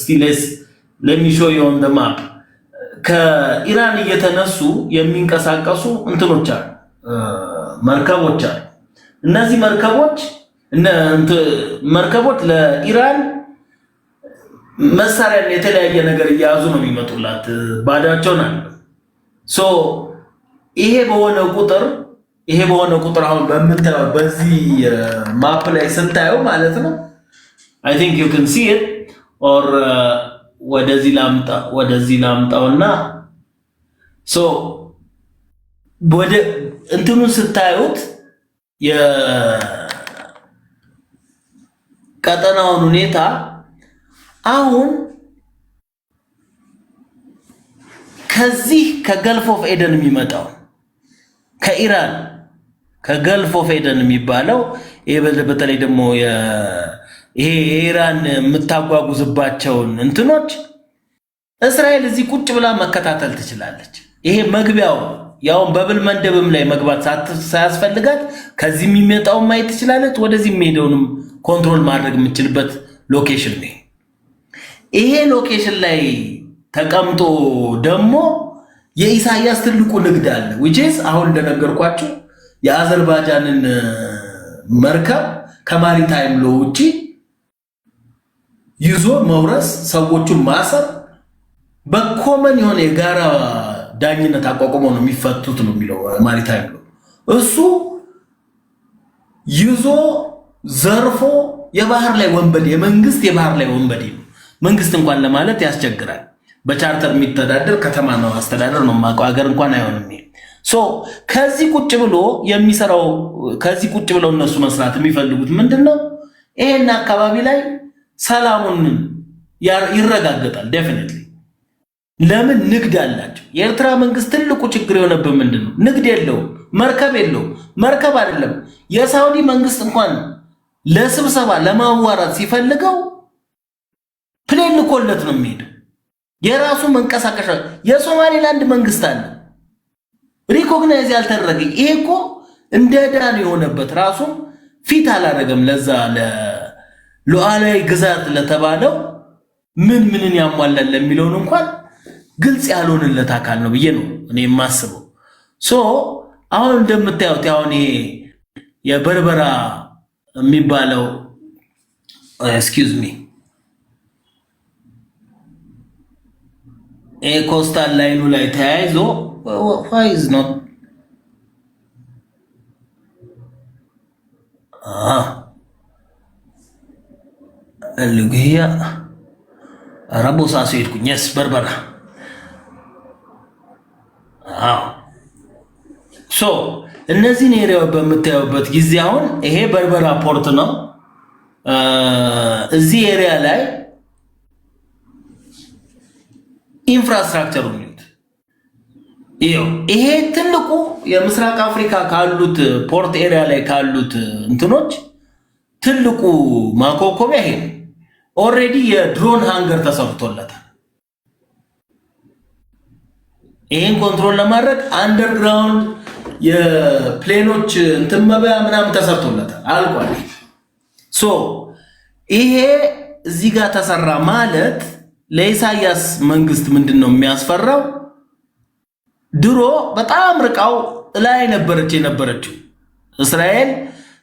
ስቲሌስ ለሚሾው የሆነ ደማፕ ከኢራን እየተነሱ የሚንቀሳቀሱ እንትኖች አሉ፣ መርከቦች አሉ። እነዚህ መርከቦች ለኢራን መሳሪያ የተለያየ ነገር እያያዙ ነው የሚመጡላት ባዳቸውን አለ። ሶ ይሄ በሆነ ቁጥር አሁን በምታየው በዚህ ማፕ ላይ ስታየው ማለት ነው I think you can see it or ወደዚህ ላምጣውና ሶ ወደ እንትኑን ስታዩት የቀጠናውን ሁኔታ አሁን ከዚህ ከገልፍ ኦፍ ኤደን የሚመጣው ከኢራን ከገልፍ ኦፍ ኤደን የሚባለው በተለይ ደግሞ ይሄ የኢራን የምታጓጉዝባቸውን እንትኖች እስራኤል እዚህ ቁጭ ብላ መከታተል ትችላለች። ይሄ መግቢያው ያው በብል መንደብም ላይ መግባት ሳያስፈልጋት ከዚህ የሚመጣው ማየት ትችላለች። ወደዚህ የሚሄደውንም ኮንትሮል ማድረግ የምትችልበት ሎኬሽን ነው። ይሄ ሎኬሽን ላይ ተቀምጦ ደግሞ የኢሳያስ ትልቁ ንግድ አለ which is አሁን እንደነገርኳችሁ የአዘርባይጃንን መርከብ ከማሪታይም ሎ ውጪ ይዞ መውረስ፣ ሰዎቹን ማሰር በኮመን የሆነ የጋራ ዳኝነት አቋቁሞ ነው የሚፈቱት ነው የሚለው ማሪታይም ሎ። እሱ ይዞ ዘርፎ የባህር ላይ ወንበዴ የመንግስት የባህር ላይ ወንበዴ ነው። መንግስት እንኳን ለማለት ያስቸግራል። በቻርተር የሚተዳደር ከተማ ነው አስተዳደር ነው ማቀው ሀገር እንኳን አይሆንም። ሶ ከዚህ ቁጭ ብሎ የሚሰራው ከዚህ ቁጭ ብለው እነሱ መስራት የሚፈልጉት ምንድነው? ይሄን አካባቢ ላይ ሰላሙን ይረጋገጣል ዴፊኒትሊ። ለምን ንግድ አላቸው። የኤርትራ መንግስት ትልቁ ችግር የሆነበት ምንድነው? ንግድ የለውም፣ መርከብ የለውም። መርከብ አይደለም የሳውዲ መንግስት እንኳን ለስብሰባ ለማዋራት ሲፈልገው ፕሌን ልኮለት ነው የሚሄደው። የራሱ መንቀሳቀሻ የሶማሌላንድ መንግስት አለ ሪኮግናይዝ ያልተደረገ። ይሄ እኮ እንደ ዳን የሆነበት ራሱ ፊት አላደረገም። ለዛ ለሉዓላዊ ግዛት ለተባለው ምንን ያሟላል ለሚለው እንኳን ግልጽ ያልሆነለት አካል ነው ብዬ ነው እኔ የማስበው። ሶ አሁን እንደምታዩት አሁን ይሄ የበርበራ የሚባለው excuse me ኮስታል ላይኑ ላይ ተያይዞ why is not ልግያ አረቦሳ ሲሄድኩኝስ በርበራ ሶ እነዚህን ኤሪያው በምታዩበት ጊዜ አሁን ይሄ በርበራ ፖርት ነው። እዚህ ኤሪያ ላይ ኢንፍራስትራክቸሩ ነው። ይሄ ትልቁ የምስራቅ አፍሪካ ካሉት ፖርት ኤሪያ ላይ ካሉት እንትኖች ትልቁ ማኮኮቢያ ይሄ ኦሬዲ የድሮን ሃንገር ተሰርቶለታል። ይሄን ኮንትሮል ለማድረግ አንደርግራውንድ የፕሌኖች እንትን መበያ ምናምን ተሰርቶለታል አልቋል። ሶ ይሄ እዚህ ጋር ተሰራ ማለት ለኢሳያስ መንግስት ምንድነው የሚያስፈራው? ድሮ በጣም ርቃው ላይ የነበረችው እስራኤል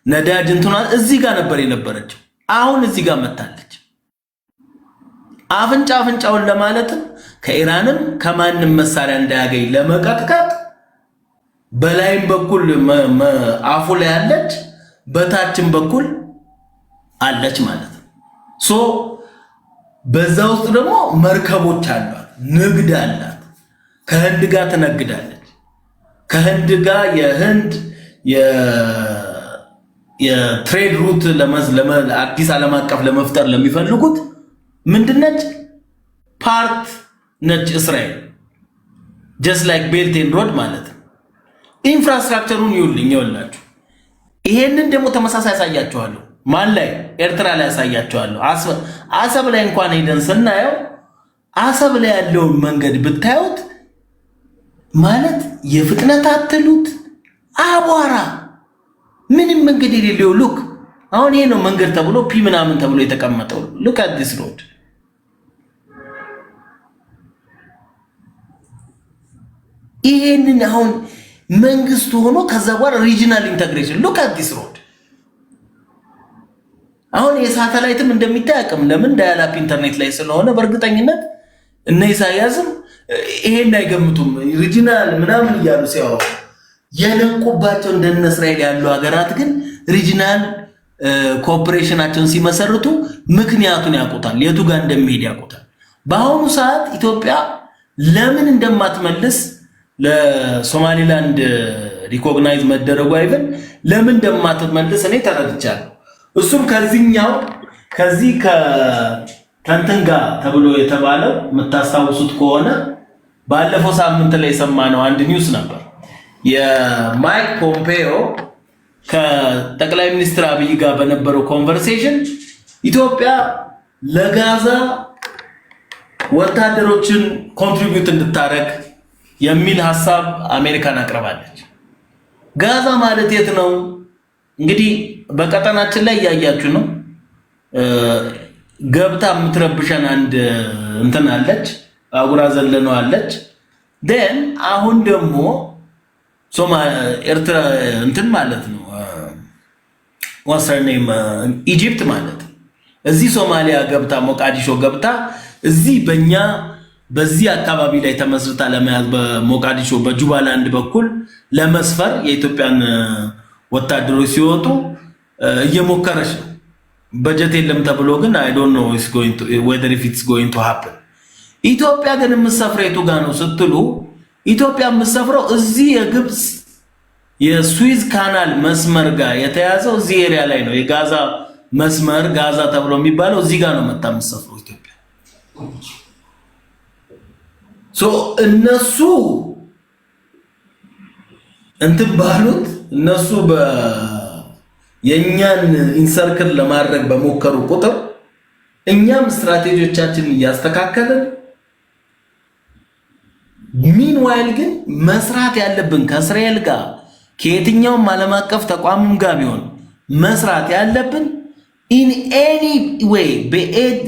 ነዳጅ እንትኗ እዚህ ጋር ነበር የነበረችው። አሁን እዚህ ጋር መጣለች። አፍንጫውን ለማለትም ከኢራንም ከማንም መሳሪያ እንዳያገኝ ለመቀጥቀጥ በላይም በኩል አፉ ላይ አለች፣ በታችም በኩል አለች ማለት ነው። ሶ በዛ ውስጥ ደግሞ መርከቦች አሏት፣ ንግድ አላት። ከህንድ ጋር ትነግዳለች። ከህንድ ጋር የህንድ የትሬድ ሩት አዲስ ዓለም አቀፍ ለመፍጠር ለሚፈልጉት ምንድነች ፓርት ነች እስራኤል just like belt and road ማለት ነው። ኢንፍራስትራክቸሩን ይኸውላችሁ። ይሄንን ደግሞ ተመሳሳይ ያሳያችኋለሁ። ማን ላይ? ኤርትራ ላይ ያሳያችኋለሁ። አሰብ ላይ እንኳን ሄደን ስናየው አሰብ ላይ ያለውን መንገድ ብታዩት ማለት የፍጥነት አትሉት አቧራ ምንም መንገድ የሌለው ሉክ። አሁን ይሄ ነው መንገድ ተብሎ ፒ ምናምን ተብሎ የተቀመጠው። ሉክ አት ዲስ ሮድ። ይሄንን አሁን መንግስቱ ሆኖ ከዛ በኋላ ሪጂናል ኢንተግሬሽን ሉክ አት ዲስ ሮድ። አሁን የሳተላይትም እንደሚታየቅም ለምን ዳያላፕ ኢንተርኔት ላይ ስለሆነ በእርግጠኝነት እነ ኢሳያስም ይሄን አይገምቱም። ሪጂናል ምናምን እያሉ ሲያወሩ የነቁባቸው እንደነ እስራኤል ያሉ ሀገራት ግን ሪጂናል ኮኦፕሬሽናቸውን ሲመሰርቱ ምክንያቱን ያውቁታል፣ የቱ ጋር እንደሚሄድ ያውቁታል። በአሁኑ ሰዓት ኢትዮጵያ ለምን እንደማትመልስ ለሶማሊላንድ ሪኮግናይዝ መደረጉ አይደል ለምን እንደማትመልስ እኔ ተረድቻለሁ። እሱም ከዚህ ከእንትን ጋር ተብሎ የተባለው የምታስታውሱት ከሆነ ባለፈው ሳምንት ላይ የሰማነው አንድ ኒውስ ነበር። የማይክ ፖምፔዮ ከጠቅላይ ሚኒስትር አብይ ጋር በነበረው ኮንቨርሴሽን ኢትዮጵያ ለጋዛ ወታደሮችን ኮንትሪቢዩት እንድታረግ የሚል ሐሳብ አሜሪካን አቅርባለች። ጋዛ ማለት የት ነው? እንግዲህ በቀጠናችን ላይ ያያችሁ ነው። ገብታ የምትረብሸን አንድ እንትን አለች፣ አጉራ ዘለነው አለች። ደን አሁን ደግሞ ኤርትራ እንትን ማለት ነው ዋሰርኔም ኢጂፕት ማለት እዚህ ሶማሊያ ገብታ ሞቃዲሾ ገብታ እዚህ በዚህ አካባቢ ላይ ተመስርታ ለመያዝ በሞቃዲሾ በጁባላንድ በኩል ለመስፈር የኢትዮጵያን ወታደሮች ሲወጡ እየሞከረች ነው። በጀት የለም ተብሎ ግን I don't know whether if it's going to happen። ኢትዮጵያ ግን የምትሰፍረው ጋር ነው ስትሉ ኢትዮጵያ የምትሰፍረው እዚህ የግብጽ የስዊዝ ካናል መስመር ጋር የተያዘው እዚህ ኤሪያ ላይ ነው። የጋዛ መስመር ጋዛ ተብሎ የሚባለው እዚህ ጋር ነው የምትሰፍረው ኢትዮጵያ። ሶ እነሱ እንትን ባሉት እነሱ የኛን ኢንሰርክል ለማድረግ በሞከሩ ቁጥር እኛም ስትራቴጂዎቻችንን እያስተካከልን ሚንዋይል ግን መስራት ያለብን ከእስራኤል ጋር ከየትኛውም ዓለም አቀፍ ተቋምም ጋር ቢሆን መስራት ያለብን in any way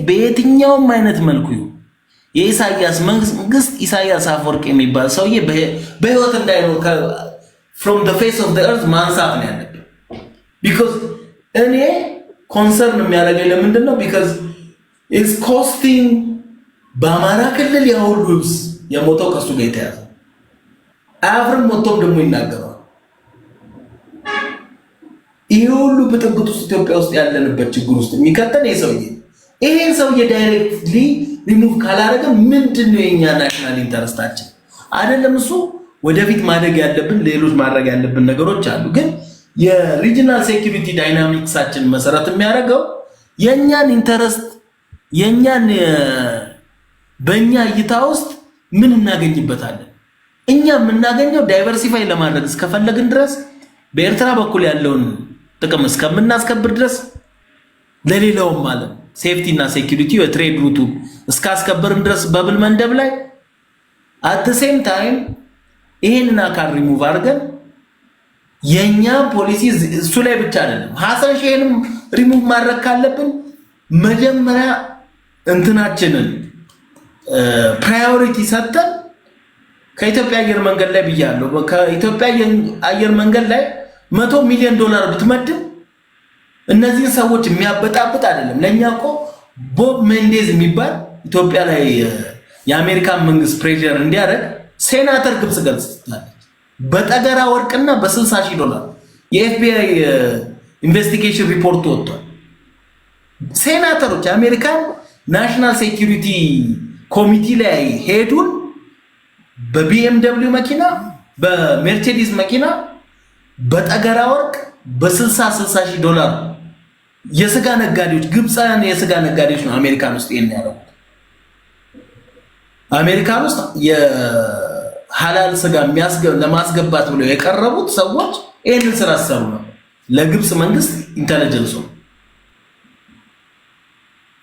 በየትኛውም አይነት መልኩ የኢሳያስ መንግስት ኢሳያስ አፈወርቅ የሚባል ሰውዬ በህይወት እንዳይኖር from the face of the earth ማንሳት ነው ያለብን። because እኔ ኮንሰርን የሚያደርገኝ ለምንድን ነው? because it's costing በአማራ ክልል ያሁሉ የሞተው ከሱ ጋር የተያዘ አያፍርም። ሞቶም ደግሞ ይናገራል። ይሄ ሁሉ ብጥብጥ ውስጥ ኢትዮጵያ ውስጥ ያለንበት ችግር ውስጥ የሚከተል ይሄን ሰውዬ ዳይሬክትሊ ሪሙቭ ካላረገ ምንድነው የኛ ናሽናል ኢንተረስታችን? አይደለም እሱ ወደፊት ማደግ ያለብን ሌሎች ማድረግ ያለብን ነገሮች አሉ። ግን የሪጂናል ሴኩሪቲ ዳይናሚክሳችን መሰረት የሚያደርገው የኛን ኢንተረስት የኛን በእኛ እይታ ውስጥ ምን እናገኝበታለን? እኛ የምናገኘው ዳይቨርሲፋይ ለማድረግ እስከፈለግን ድረስ በኤርትራ በኩል ያለውን ጥቅም እስከምናስከብር ድረስ ለሌላውም ማለት ሴፍቲ እና ሴኩሪቲ የትሬድ ሩቱ እስካስከበርን ድረስ በብል መንደብ ላይ at the same time ይሄንን አካል ሪሙቭ አድርገን የኛ ፖሊሲ እሱ ላይ ብቻ አይደለም ሐሰን ሼህንም ሪሙቭ ማድረግ ካለብን መጀመሪያ እንትናችንን ፕራዮሪቲ ሰጥተን ከኢትዮጵያ አየር መንገድ ላይ ብያለሁ ከኢትዮጵያ አየር መንገድ ላይ $100 ሚሊዮን ብትመድብ እነዚህ ሰዎች የሚያበጣብጥ አይደለም። ለኛ እኮ ቦብ ሜንዴዝ የሚባል ኢትዮጵያ ላይ የአሜሪካን መንግስት ፕሬሸር እንዲያደርግ ሴናተር ግብጽ ገልጽታለች። በጠገራ ወርቅና $60,000 የኤፍቢአይ ኢንቨስቲጌሽን ሪፖርት ወጥቷል። ሴናተሮች አሜሪካን ናሽናል ሴኩሪቲ ኮሚቴ ላይ ሄዱን በቢኤምደብሊው መኪና በሜርሴዲስ መኪና በጠገራ ወርቅ $60,000 የስጋ ነጋዴዎች ግብፃውያን የስጋ ነጋዴዎች ነው አሜሪካን ውስጥ የሚያደርጉት። አሜሪካን ውስጥ የሐላል ስጋ ለማስገባት ብለው የቀረቡት ሰዎች ይሄንን ስራ ሰሩ ነው ለግብፅ መንግስት ኢንተለጀንስ ነው።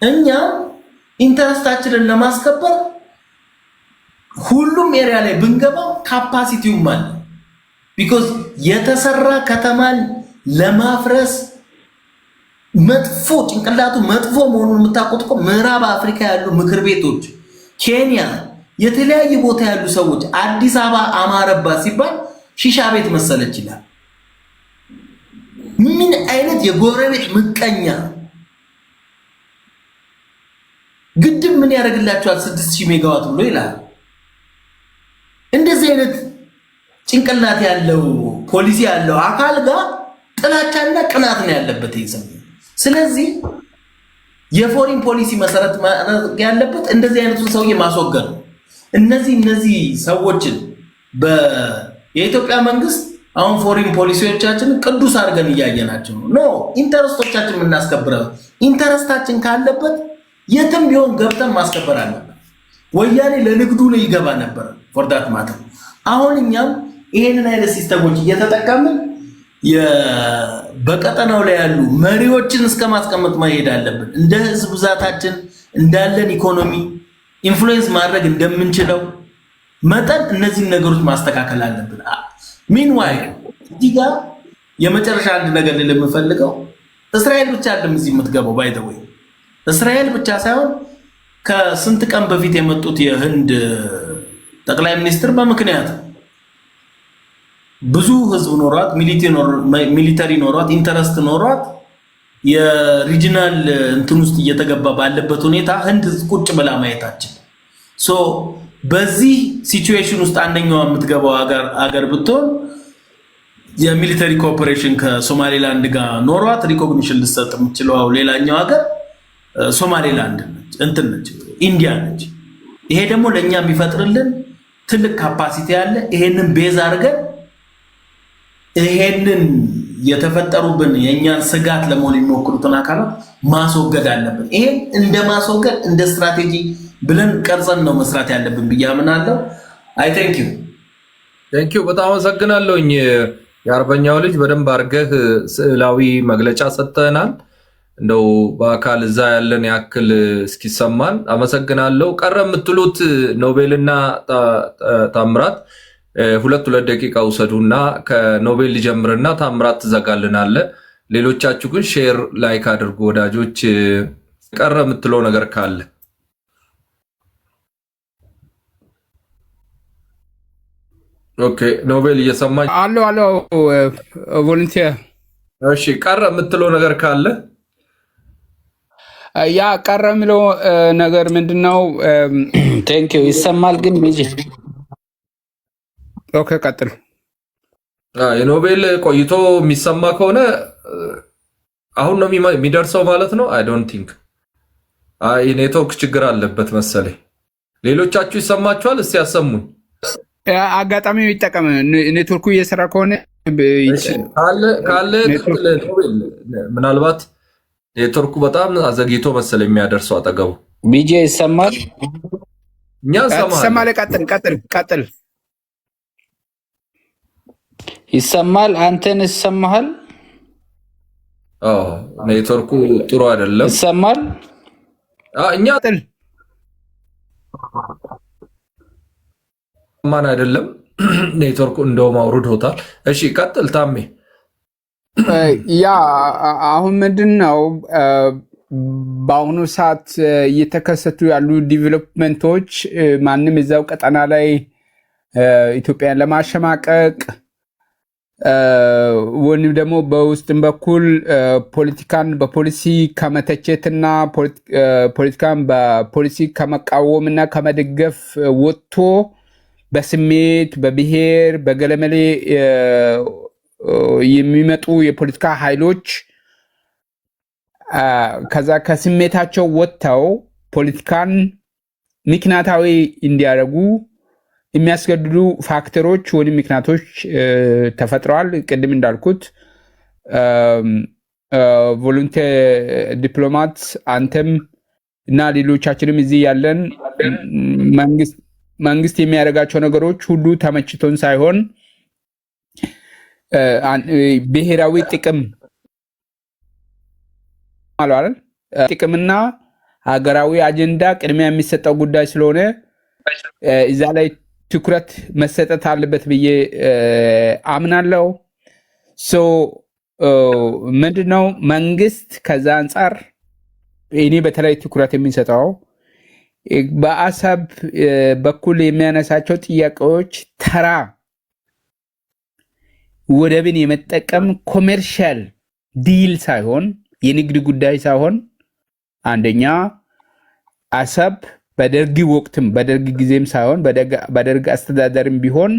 እኛ ኢንተረስታችንን ለማስከበር ሁሉም ኤሪያ ላይ ብንገባው ካፓሲቲው ማለት ቢኮዝ የተሰራ ከተማን ለማፍረስ መጥፎ ጭንቅላቱ መጥፎ መሆኑን የምታውቁት እኮ ምዕራብ አፍሪካ ያሉ ምክር ቤቶች ኬንያ የተለያየ ቦታ ያሉ ሰዎች አዲስ አበባ አማረባት ሲባል ሺሻ ቤት መሰለች ይላል። ምን አይነት የጎረቤት ምቀኛ ግድብ ምን ያደርግላቸዋል 6000 ሜጋዋት ብሎ ይላል። እንደዚህ አይነት ጭንቅላት ያለው ፖሊሲ ያለው አካል ጋር ጥላቻና ቅናት ነው ያለበት ይዘም። ስለዚህ የፎሪን ፖሊሲ መሰረት ማድረግ ያለበት እንደዚህ አይነቱን ሰውዬ ማስወገድ ነው። እነዚህ ሰዎችን የኢትዮጵያ መንግስት አሁን ፎሪን ፖሊሲዎቻችን ቅዱስ አድርገን እያየናቸው ነው። ኖ ኢንተረስቶቻችን የምናስከብረው ኢንተረስታችን ካለበት የትም ቢሆን ገብተን ማስከበር አለበት። ወያኔ ለንግዱ ነው ይገባ ነበር ፎርዳት ማለት አሁን እኛም ይሄንን አይነት ሲስተሞች እየተጠቀምን በቀጠናው ላይ ያሉ መሪዎችን እስከማስቀመጥ መሄድ አለብን። እንደ ህዝብ ብዛታችን እንዳለን ኢኮኖሚ ኢንፍሉዌንስ ማድረግ እንደምንችለው መጠን እነዚህ ነገሮች ማስተካከል አለብን። ሚንዋይል እዚህ ጋር የመጨረሻ አንድ ነገር ልምፈልገው እስራኤል ብቻ አይደለም እዚህ የምትገባው ባይ ዘ ወይ እስራኤል ብቻ ሳይሆን ከስንት ቀን በፊት የመጡት የህንድ ጠቅላይ ሚኒስትር በምክንያት ብዙ ህዝብ ኖሯት ሚሊተሪ ኖሯት ኢንተረስት ኖሯት የሪጂናል እንትን ውስጥ እየተገባ ባለበት ሁኔታ ህንድ ቁጭ ብላ ማየታችን በዚህ ሲቹዌሽን ውስጥ አንደኛው የምትገባው አገር ብትሆን የሚሊተሪ ኮኦፐሬሽን ከሶማሌላንድ ጋር ኖሯት ሪኮግኒሽን ልትሰጥ የምትችለው ሌላኛው ሀገር ሶማሌላንድ ነች እንትን ነች ኢንዲያ ነች። ይሄ ደግሞ ለኛ የሚፈጥርልን ትልቅ ካፓሲቲ ያለ ይሄንን ቤዝ አድርገን ይሄንን የተፈጠሩብን የኛን ስጋት ለመሆን የሚሞክሩትን አካላት ማስወገድ አለብን። ይሄን እንደ ማስወገድ እንደ ስትራቴጂ ብለን ቀርጸን ነው መስራት ያለብን ብዬ አምናለሁ። አይ ቴንክ ዩ በጣም አመሰግናለሁኝ። የአርበኛው ልጅ በደንብ አድርገህ ስዕላዊ መግለጫ ሰጥተናል። እንደው በአካል እዛ ያለን ያክል እስኪሰማን አመሰግናለሁ። ቀረ የምትሉት ኖቤልና ታምራት ሁለት ደቂቃ ውሰዱና ከኖቤል ሊጀምርና ታምራት ትዘጋልናለ። ሌሎቻችሁ ግን ሼር ላይክ አድርጉ ወዳጆች። ቀረ የምትለው ነገር ካለ ኦኬ። ኖቤል እየሰማኝ አሎ ቮለንቲር። እሺ ቀረ የምትለው ነገር ካለ ያ ቀረ የሚለው ነገር ምንድነው? ቴንክ ዩ ይሰማል ግን ሚጂ ኦኬ ቀጥል። የኖቤል ቆይቶ የሚሰማ ከሆነ አሁን ነው የሚደርሰው ማለት ነው። አይ ዶንት ቲንክ ኔትወርክ ችግር አለበት መሰለኝ። ሌሎቻችሁ ይሰማችኋል? እስቲ ያሰሙኝ። አጋጣሚው ይጠቀም። ኔትወርኩ እየሰራ ከሆነ ካለ ኖቤል ምናልባት ኔትወርኩ በጣም አዘግይቶ መሰለኝ የሚያደርሰው አጠገቡ። ሚጂ ይሰማል? እኛ ይሰማል። ቀጥል። ይሰማል? አንተን ይሰማሃል? ኔትወርኩ ጥሩ አይደለም። ይሰማል? እኛ ማን አይደለም ኔትወርኩ እንደውም አውርዶታል። እሺ ቀጥል ታሜ። ያ አሁን ምንድነው በአሁኑ ሰዓት እየተከሰቱ ያሉ ዲቨሎፕመንቶች ማንም እዛው ቀጠና ላይ ኢትዮጵያን ለማሸማቀቅ ወይም ደግሞ በውስጥም በኩል ፖለቲካን በፖሊሲ ከመተቸትና ፖለቲካን በፖሊሲ ከመቃወምና ከመደገፍ ወጥቶ በስሜት በብሔር በገለመሌ የሚመጡ የፖለቲካ ኃይሎች ከዛ ከስሜታቸው ወጥተው ፖለቲካን ምክንያታዊ እንዲያደርጉ የሚያስገድዱ ፋክተሮች ወይም ምክንያቶች ተፈጥረዋል። ቅድም እንዳልኩት ቮሉንቴር ዲፕሎማት አንተም እና ሌሎቻችንም እዚህ ያለን መንግስት የሚያደርጋቸው ነገሮች ሁሉ ተመችቶን ሳይሆን ብሔራዊ ጥቅም ማለት ጥቅምና ሀገራዊ አጀንዳ ቅድሚያ የሚሰጠው ጉዳይ ስለሆነ እዛ ላይ ትኩረት መሰጠት አለበት ብዬ አምናለሁ። ምንድነው መንግስት ከዛ አንጻር እኔ በተለይ ትኩረት የሚሰጠው በአሰብ በኩል የሚያነሳቸው ጥያቄዎች ተራ ወደብን የመጠቀም ኮሜርሻል ዲል ሳይሆን የንግድ ጉዳይ ሳይሆን አንደኛ አሰብ በደርግ ወቅትም በደርግ ጊዜም ሳይሆን በደርግ አስተዳደርም ቢሆን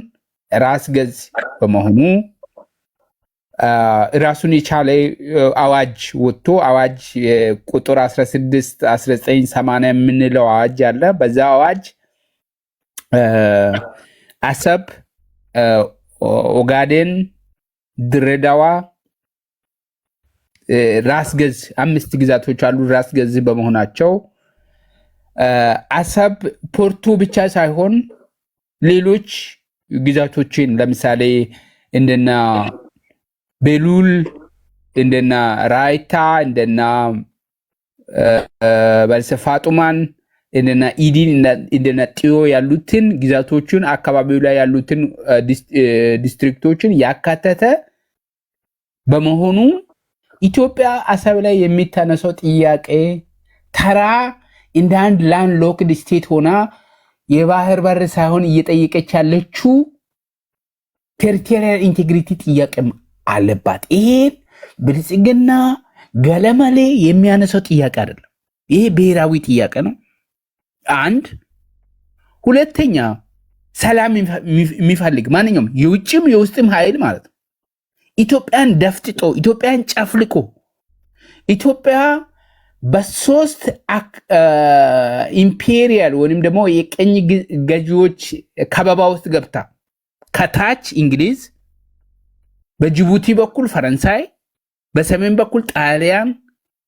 ራስ ገዝ በመሆኑ ራሱን የቻለ አዋጅ ወጥቶ አዋጅ ቁጥር 16 1980 የምንለው አዋጅ አለ። በዛ አዋጅ አሰብ፣ ኦጋዴን፣ ድሬዳዋ ራስ ገዝ 5 ግዛቶች አሉ። ራስ ገዝ በመሆናቸው አሰብ ፖርቱ ብቻ ሳይሆን ሌሎች ግዛቶችን ለምሳሌ እንደና ቤሉል እንደና ራይታ እንደና በልሰፋጡማን እንደና ኢዲን እንደና ጢዮ ያሉትን ግዛቶችን አካባቢው ላይ ያሉትን ዲስትሪክቶችን ያካተተ በመሆኑ ኢትዮጵያ አሰብ ላይ የሚታነሰው ጥያቄ ተራ እንደ አንድ ላንድ ሎክድ ስቴት ሆና የባህር በር ሳይሆን እየጠየቀች ያለችው ቴሪቶሪያል ኢንቴግሪቲ ጥያቄም አለባት። ይሄን ብልጽግና ገለመሌ የሚያነሳው ጥያቄ አይደለም። ይሄ ብሔራዊ ጥያቄ ነው። አንድ ሁለተኛ ሰላም የሚፈልግ ማንኛውም የውጭም የውስጥም ኃይል ማለት ነው ኢትዮጵያን ደፍጥጦ ኢትዮጵያን ጨፍልቆ ኢትዮጵያ በሶስት ኢምፔሪያል ወይም ደግሞ የቀኝ ገዢዎች ከበባ ውስጥ ገብታ ከታች እንግሊዝ፣ በጅቡቲ በኩል ፈረንሳይ፣ በሰሜን በኩል ጣሊያን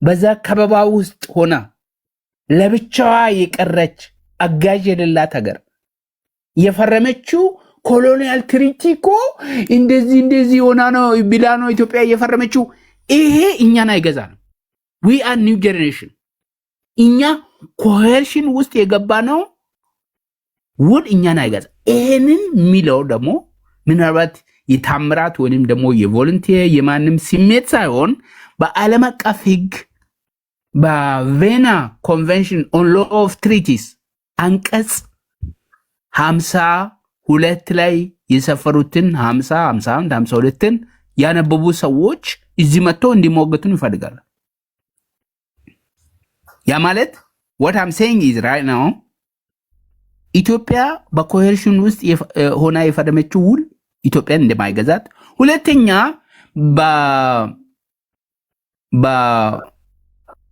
በዛ ከበባ ውስጥ ሆና ለብቻዋ የቀረች አጋዥ የሌላት ሀገር የፈረመችው ኮሎኒያል ትሪቲ እኮ እንደዚህ ሆና ነው ቢላ ነው ኢትዮጵያ የፈረመችው። ይሄ እኛን አይገዛንም። ዊ አር ኒው ጀነሬሽን። እኛ ኮሄርሽን ውስጥ የገባ ነው ውል እኛን አይገዛ። ይሄንን የሚለው ደግሞ ምናልባት የታምራት ወይም ደግሞ የቮለንቲር የማንም ስሜት ሳይሆን በዓለም አቀፍ ሕግ በቬና ኮንቬንሽን ኦን ሎ ኦፍ ትሪቲስ አንቀጽ 52 ላይ የሰፈሩትን 50 51 52ን ያነበቡ ሰዎች እዚህ መጥተው እንዲሞገቱን ይፈልጋሉ። ያ ማለት what I'm saying is right now ኢትዮጵያ በኮሄርሽን ውስጥ ሆና የፈረመችው ውል ኢትዮጵያን እንደማይገዛት፣ ሁለተኛ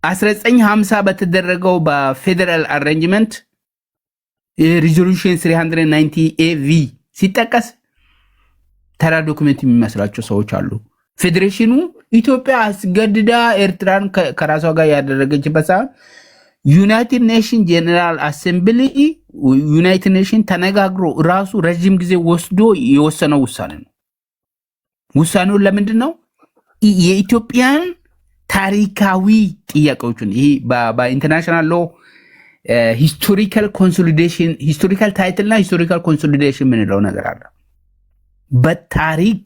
በ1950 በተደረገው በፌደራል አሬንጅመንት ሪዞሉሽን 390 ኤቪ ሲጠቀስ ተራ ዶክመንት የሚመስላቸው ሰዎች አሉ። ፌዴሬሽኑ ኢትዮጵያ አስገድዳ ኤርትራን ከራሷ ጋር ያደረገችበት ሳይሆን ዩናይትድ ኔሽን ጄኔራል አሴምብሊ ዩናይትድ ኔሽን ተነጋግሮ ራሱ ረጅም ጊዜ ወስዶ የወሰነው ውሳኔ ነው። ውሳኔውን ለምንድን ነው? የኢትዮጵያን ታሪካዊ ጥያቄዎችን ይሄ በኢንተርናሽናል ሎ ሂስቶሪካል ኮንሶሊዴሽን ሂስቶሪካል ታይትልና ሂስቶሪካል ኮንሶሊዴሽን ምንለው ነገር አለ። በታሪክ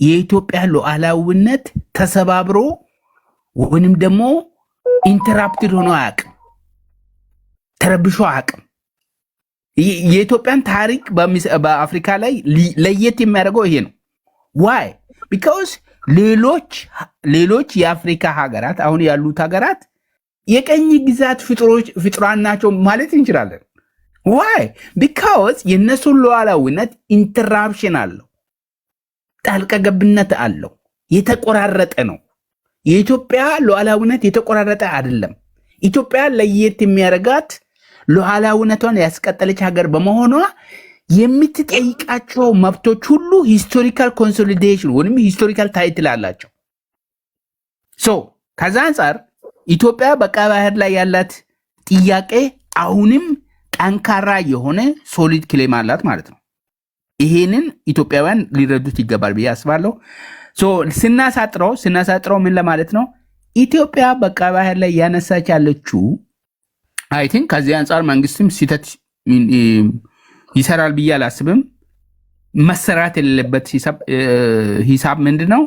የኢትዮጵያ ሉዓላዊነት ተሰባብሮ ወይንም ደግሞ ኢንተራፕትድ ሆኖ አያውቅም፣ ተረብሾ አያውቅም። የኢትዮጵያን ታሪክ በአፍሪካ ላይ ለየት የሚያደርገው ይሄ ነው። ዋይ ቢካውስ ሌሎች የአፍሪካ ሀገራት አሁን ያሉት ሀገራት የቀኝ ግዛት ፍጡራን ናቸው ማለት እንችላለን። ዋይ ቢካውስ የእነሱን ሉዓላዊነት ኢንተራፕሽን አለው፣ ጣልቃ ገብነት አለው፣ የተቆራረጠ ነው። የኢትዮጵያ ሉዓላዊነት የተቆራረጠ አይደለም። ኢትዮጵያ ለየት የሚያደርጋት ሉዓላዊነቷን ያስቀጠለች ሀገር በመሆኗ የምትጠይቃቸው መብቶች ሁሉ ሂስቶሪካል ኮንሶሊዴሽን ወይም ሂስቶሪካል ታይትል አላቸው። ከዛ አንጻር ኢትዮጵያ በቀይ ባህር ላይ ያላት ጥያቄ አሁንም ጠንካራ የሆነ ሶሊድ ክሌም አላት ማለት ነው። ይሄንን ኢትዮጵያውያን ሊረዱት ይገባል ብዬ አስባለሁ። ስናሳጥረው ምን ለማለት ነው? ኢትዮጵያ በቀይ ባህር ላይ ያነሳች ያለችው አይ ቲንክ ከዚህ አንጻር መንግስትም ሲተት ይሰራል ብዬ አላስብም። መሰራት የሌለበት ሂሳብ ምንድን ነው?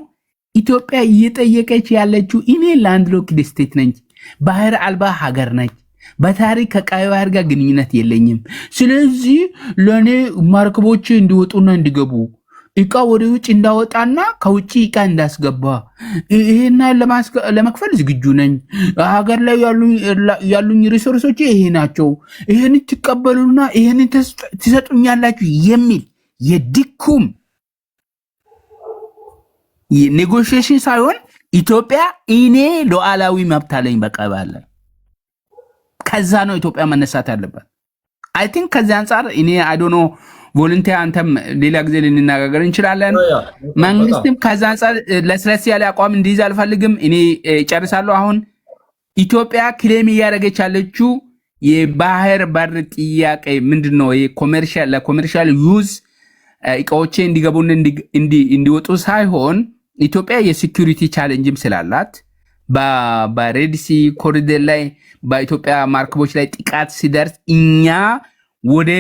ኢትዮጵያ እየጠየቀች ያለችው እኔ ላንድ ሎክድ ስቴት ነኝ፣ ባህር አልባ ሀገር ነች፣ በታሪክ ከቀይ ባህር ጋር ግንኙነት የለኝም። ስለዚህ ለእኔ መርከቦች እንዲወጡና እንዲገቡ እቃ ወደ ውጭ እንዳወጣና ከውጭ እቃ እንዳስገባ ይሄና ለመክፈል ዝግጁ ነኝ። ሀገር ላይ ያሉኝ ሪሶርሶች ይሄ ናቸው። ይሄን ትቀበሉና ይሄን ትሰጡኛላችሁ የሚል የድኩም ኔጎሽዬሽን ሳይሆን ኢትዮጵያ እኔ ሉዓላዊ መብት አለኝ በቀይ ባህር ላይ። ከዛ ነው ኢትዮጵያ መነሳት ያለበት። አይ ቲንክ ከዚህ አንጻር እኔ አይ ዶንት ኖ ቮለንቲር አንተም ሌላ ጊዜ ልንነጋገር እንችላለን። መንግስትም ከዛ አንጻር ለስለስ ያለ አቋም እንዲይዝ አልፈልግም። እኔ ጨርሳለሁ። አሁን ኢትዮጵያ ክሌም እያደረገች ያለችው የባህር በር ጥያቄ ምንድነው? ለኮሜርሻል ዩዝ እቃዎቼ እንዲገቡን እንዲወጡ ሳይሆን ኢትዮጵያ የሴኩሪቲ ቻሌንጅም ስላላት በሬድሲ ኮሪደር ላይ በኢትዮጵያ ማርክቦች ላይ ጥቃት ሲደርስ እኛ ወደ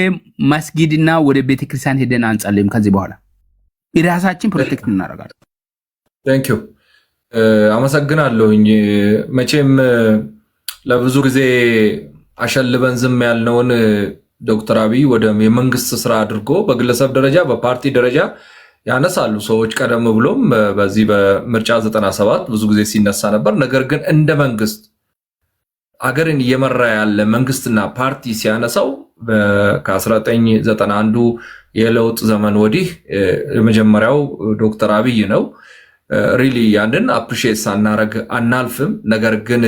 መስጊድና ወደ ቤተክርስቲያን ሄደን አንጸልይም። ከዚህ በኋላ የራሳችን ፕሮቴክት እናደርጋለን። ቴንክ ዩ አመሰግናለሁኝ። መቼም ለብዙ ጊዜ አሸልበን ዝም ያልነውን ዶክተር አብይ ወደ የመንግስት ስራ አድርጎ በግለሰብ ደረጃ በፓርቲ ደረጃ ያነሳሉ ሰዎች። ቀደም ብሎም በዚህ በምርጫ 97 ብዙ ጊዜ ሲነሳ ነበር። ነገር ግን እንደ መንግስት አገርን እየመራ ያለ መንግስትና ፓርቲ ሲያነሳው ከ1991 የለውጥ ዘመን ወዲህ የመጀመሪያው ዶክተር አብይ ነው። ሪሊ ያንን አፕሪሺየት ሳናረግ አናልፍም። ነገር ግን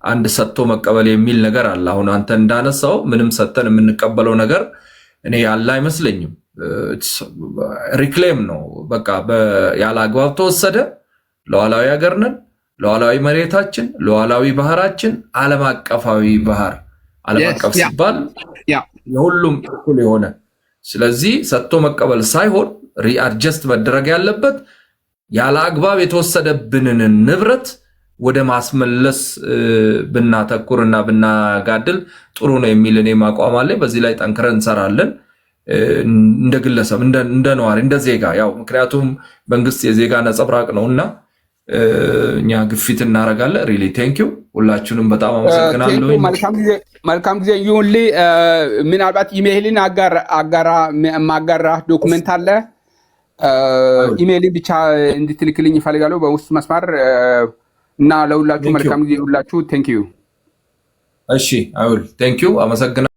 አንድ ሰጥቶ መቀበል የሚል ነገር አለ። አሁን አንተ እንዳነሳው ምንም ሰጥተን የምንቀበለው ነገር እኔ ያለ አይመስለኝም። ሪክሌም ነው በቃ ያለ አግባብ ተወሰደ። ሉዓላዊ ሀገር ነን። ሉዓላዊ መሬታችን፣ ሉዓላዊ ባህራችን ዓለም አቀፋዊ ባህር፣ ዓለም አቀፍ ሲባል የሁሉም እኩል የሆነ ስለዚህ ሰጥቶ መቀበል ሳይሆን ሪአድጀስት መደረግ ያለበት ያለ አግባብ የተወሰደብንን ንብረት ወደ ማስመለስ ብናተኩርና ብናጋድል ጥሩ ነው የሚል እኔ አቋም አለኝ። በዚህ ላይ ጠንክረን እንሰራለን እንደ ግለሰብ፣ እንደ ነዋሪ፣ እንደ ዜጋ። ያው ምክንያቱም መንግስት የዜጋ ነጸብራቅ ነውና እኛ ግፊት እናደርጋለን። ሪሊ ቴንክ ዩ ሁላችሁንም በጣም አመሰግናለሁ። መልካም ጊዜ ይሁንልህ። ምናልባት ኢሜይልን ማጋራ ዶክመንት አለ። ኢሜይልን ብቻ እንድትልክልኝ ይፈልጋለሁ በውስጥ መስመር እና ለሁላችሁ መልካም ጊዜ ይሁንላችሁ። ቴንክ ዩ። እሺ አይውል ቴንክ ዩ አመሰግናለሁ።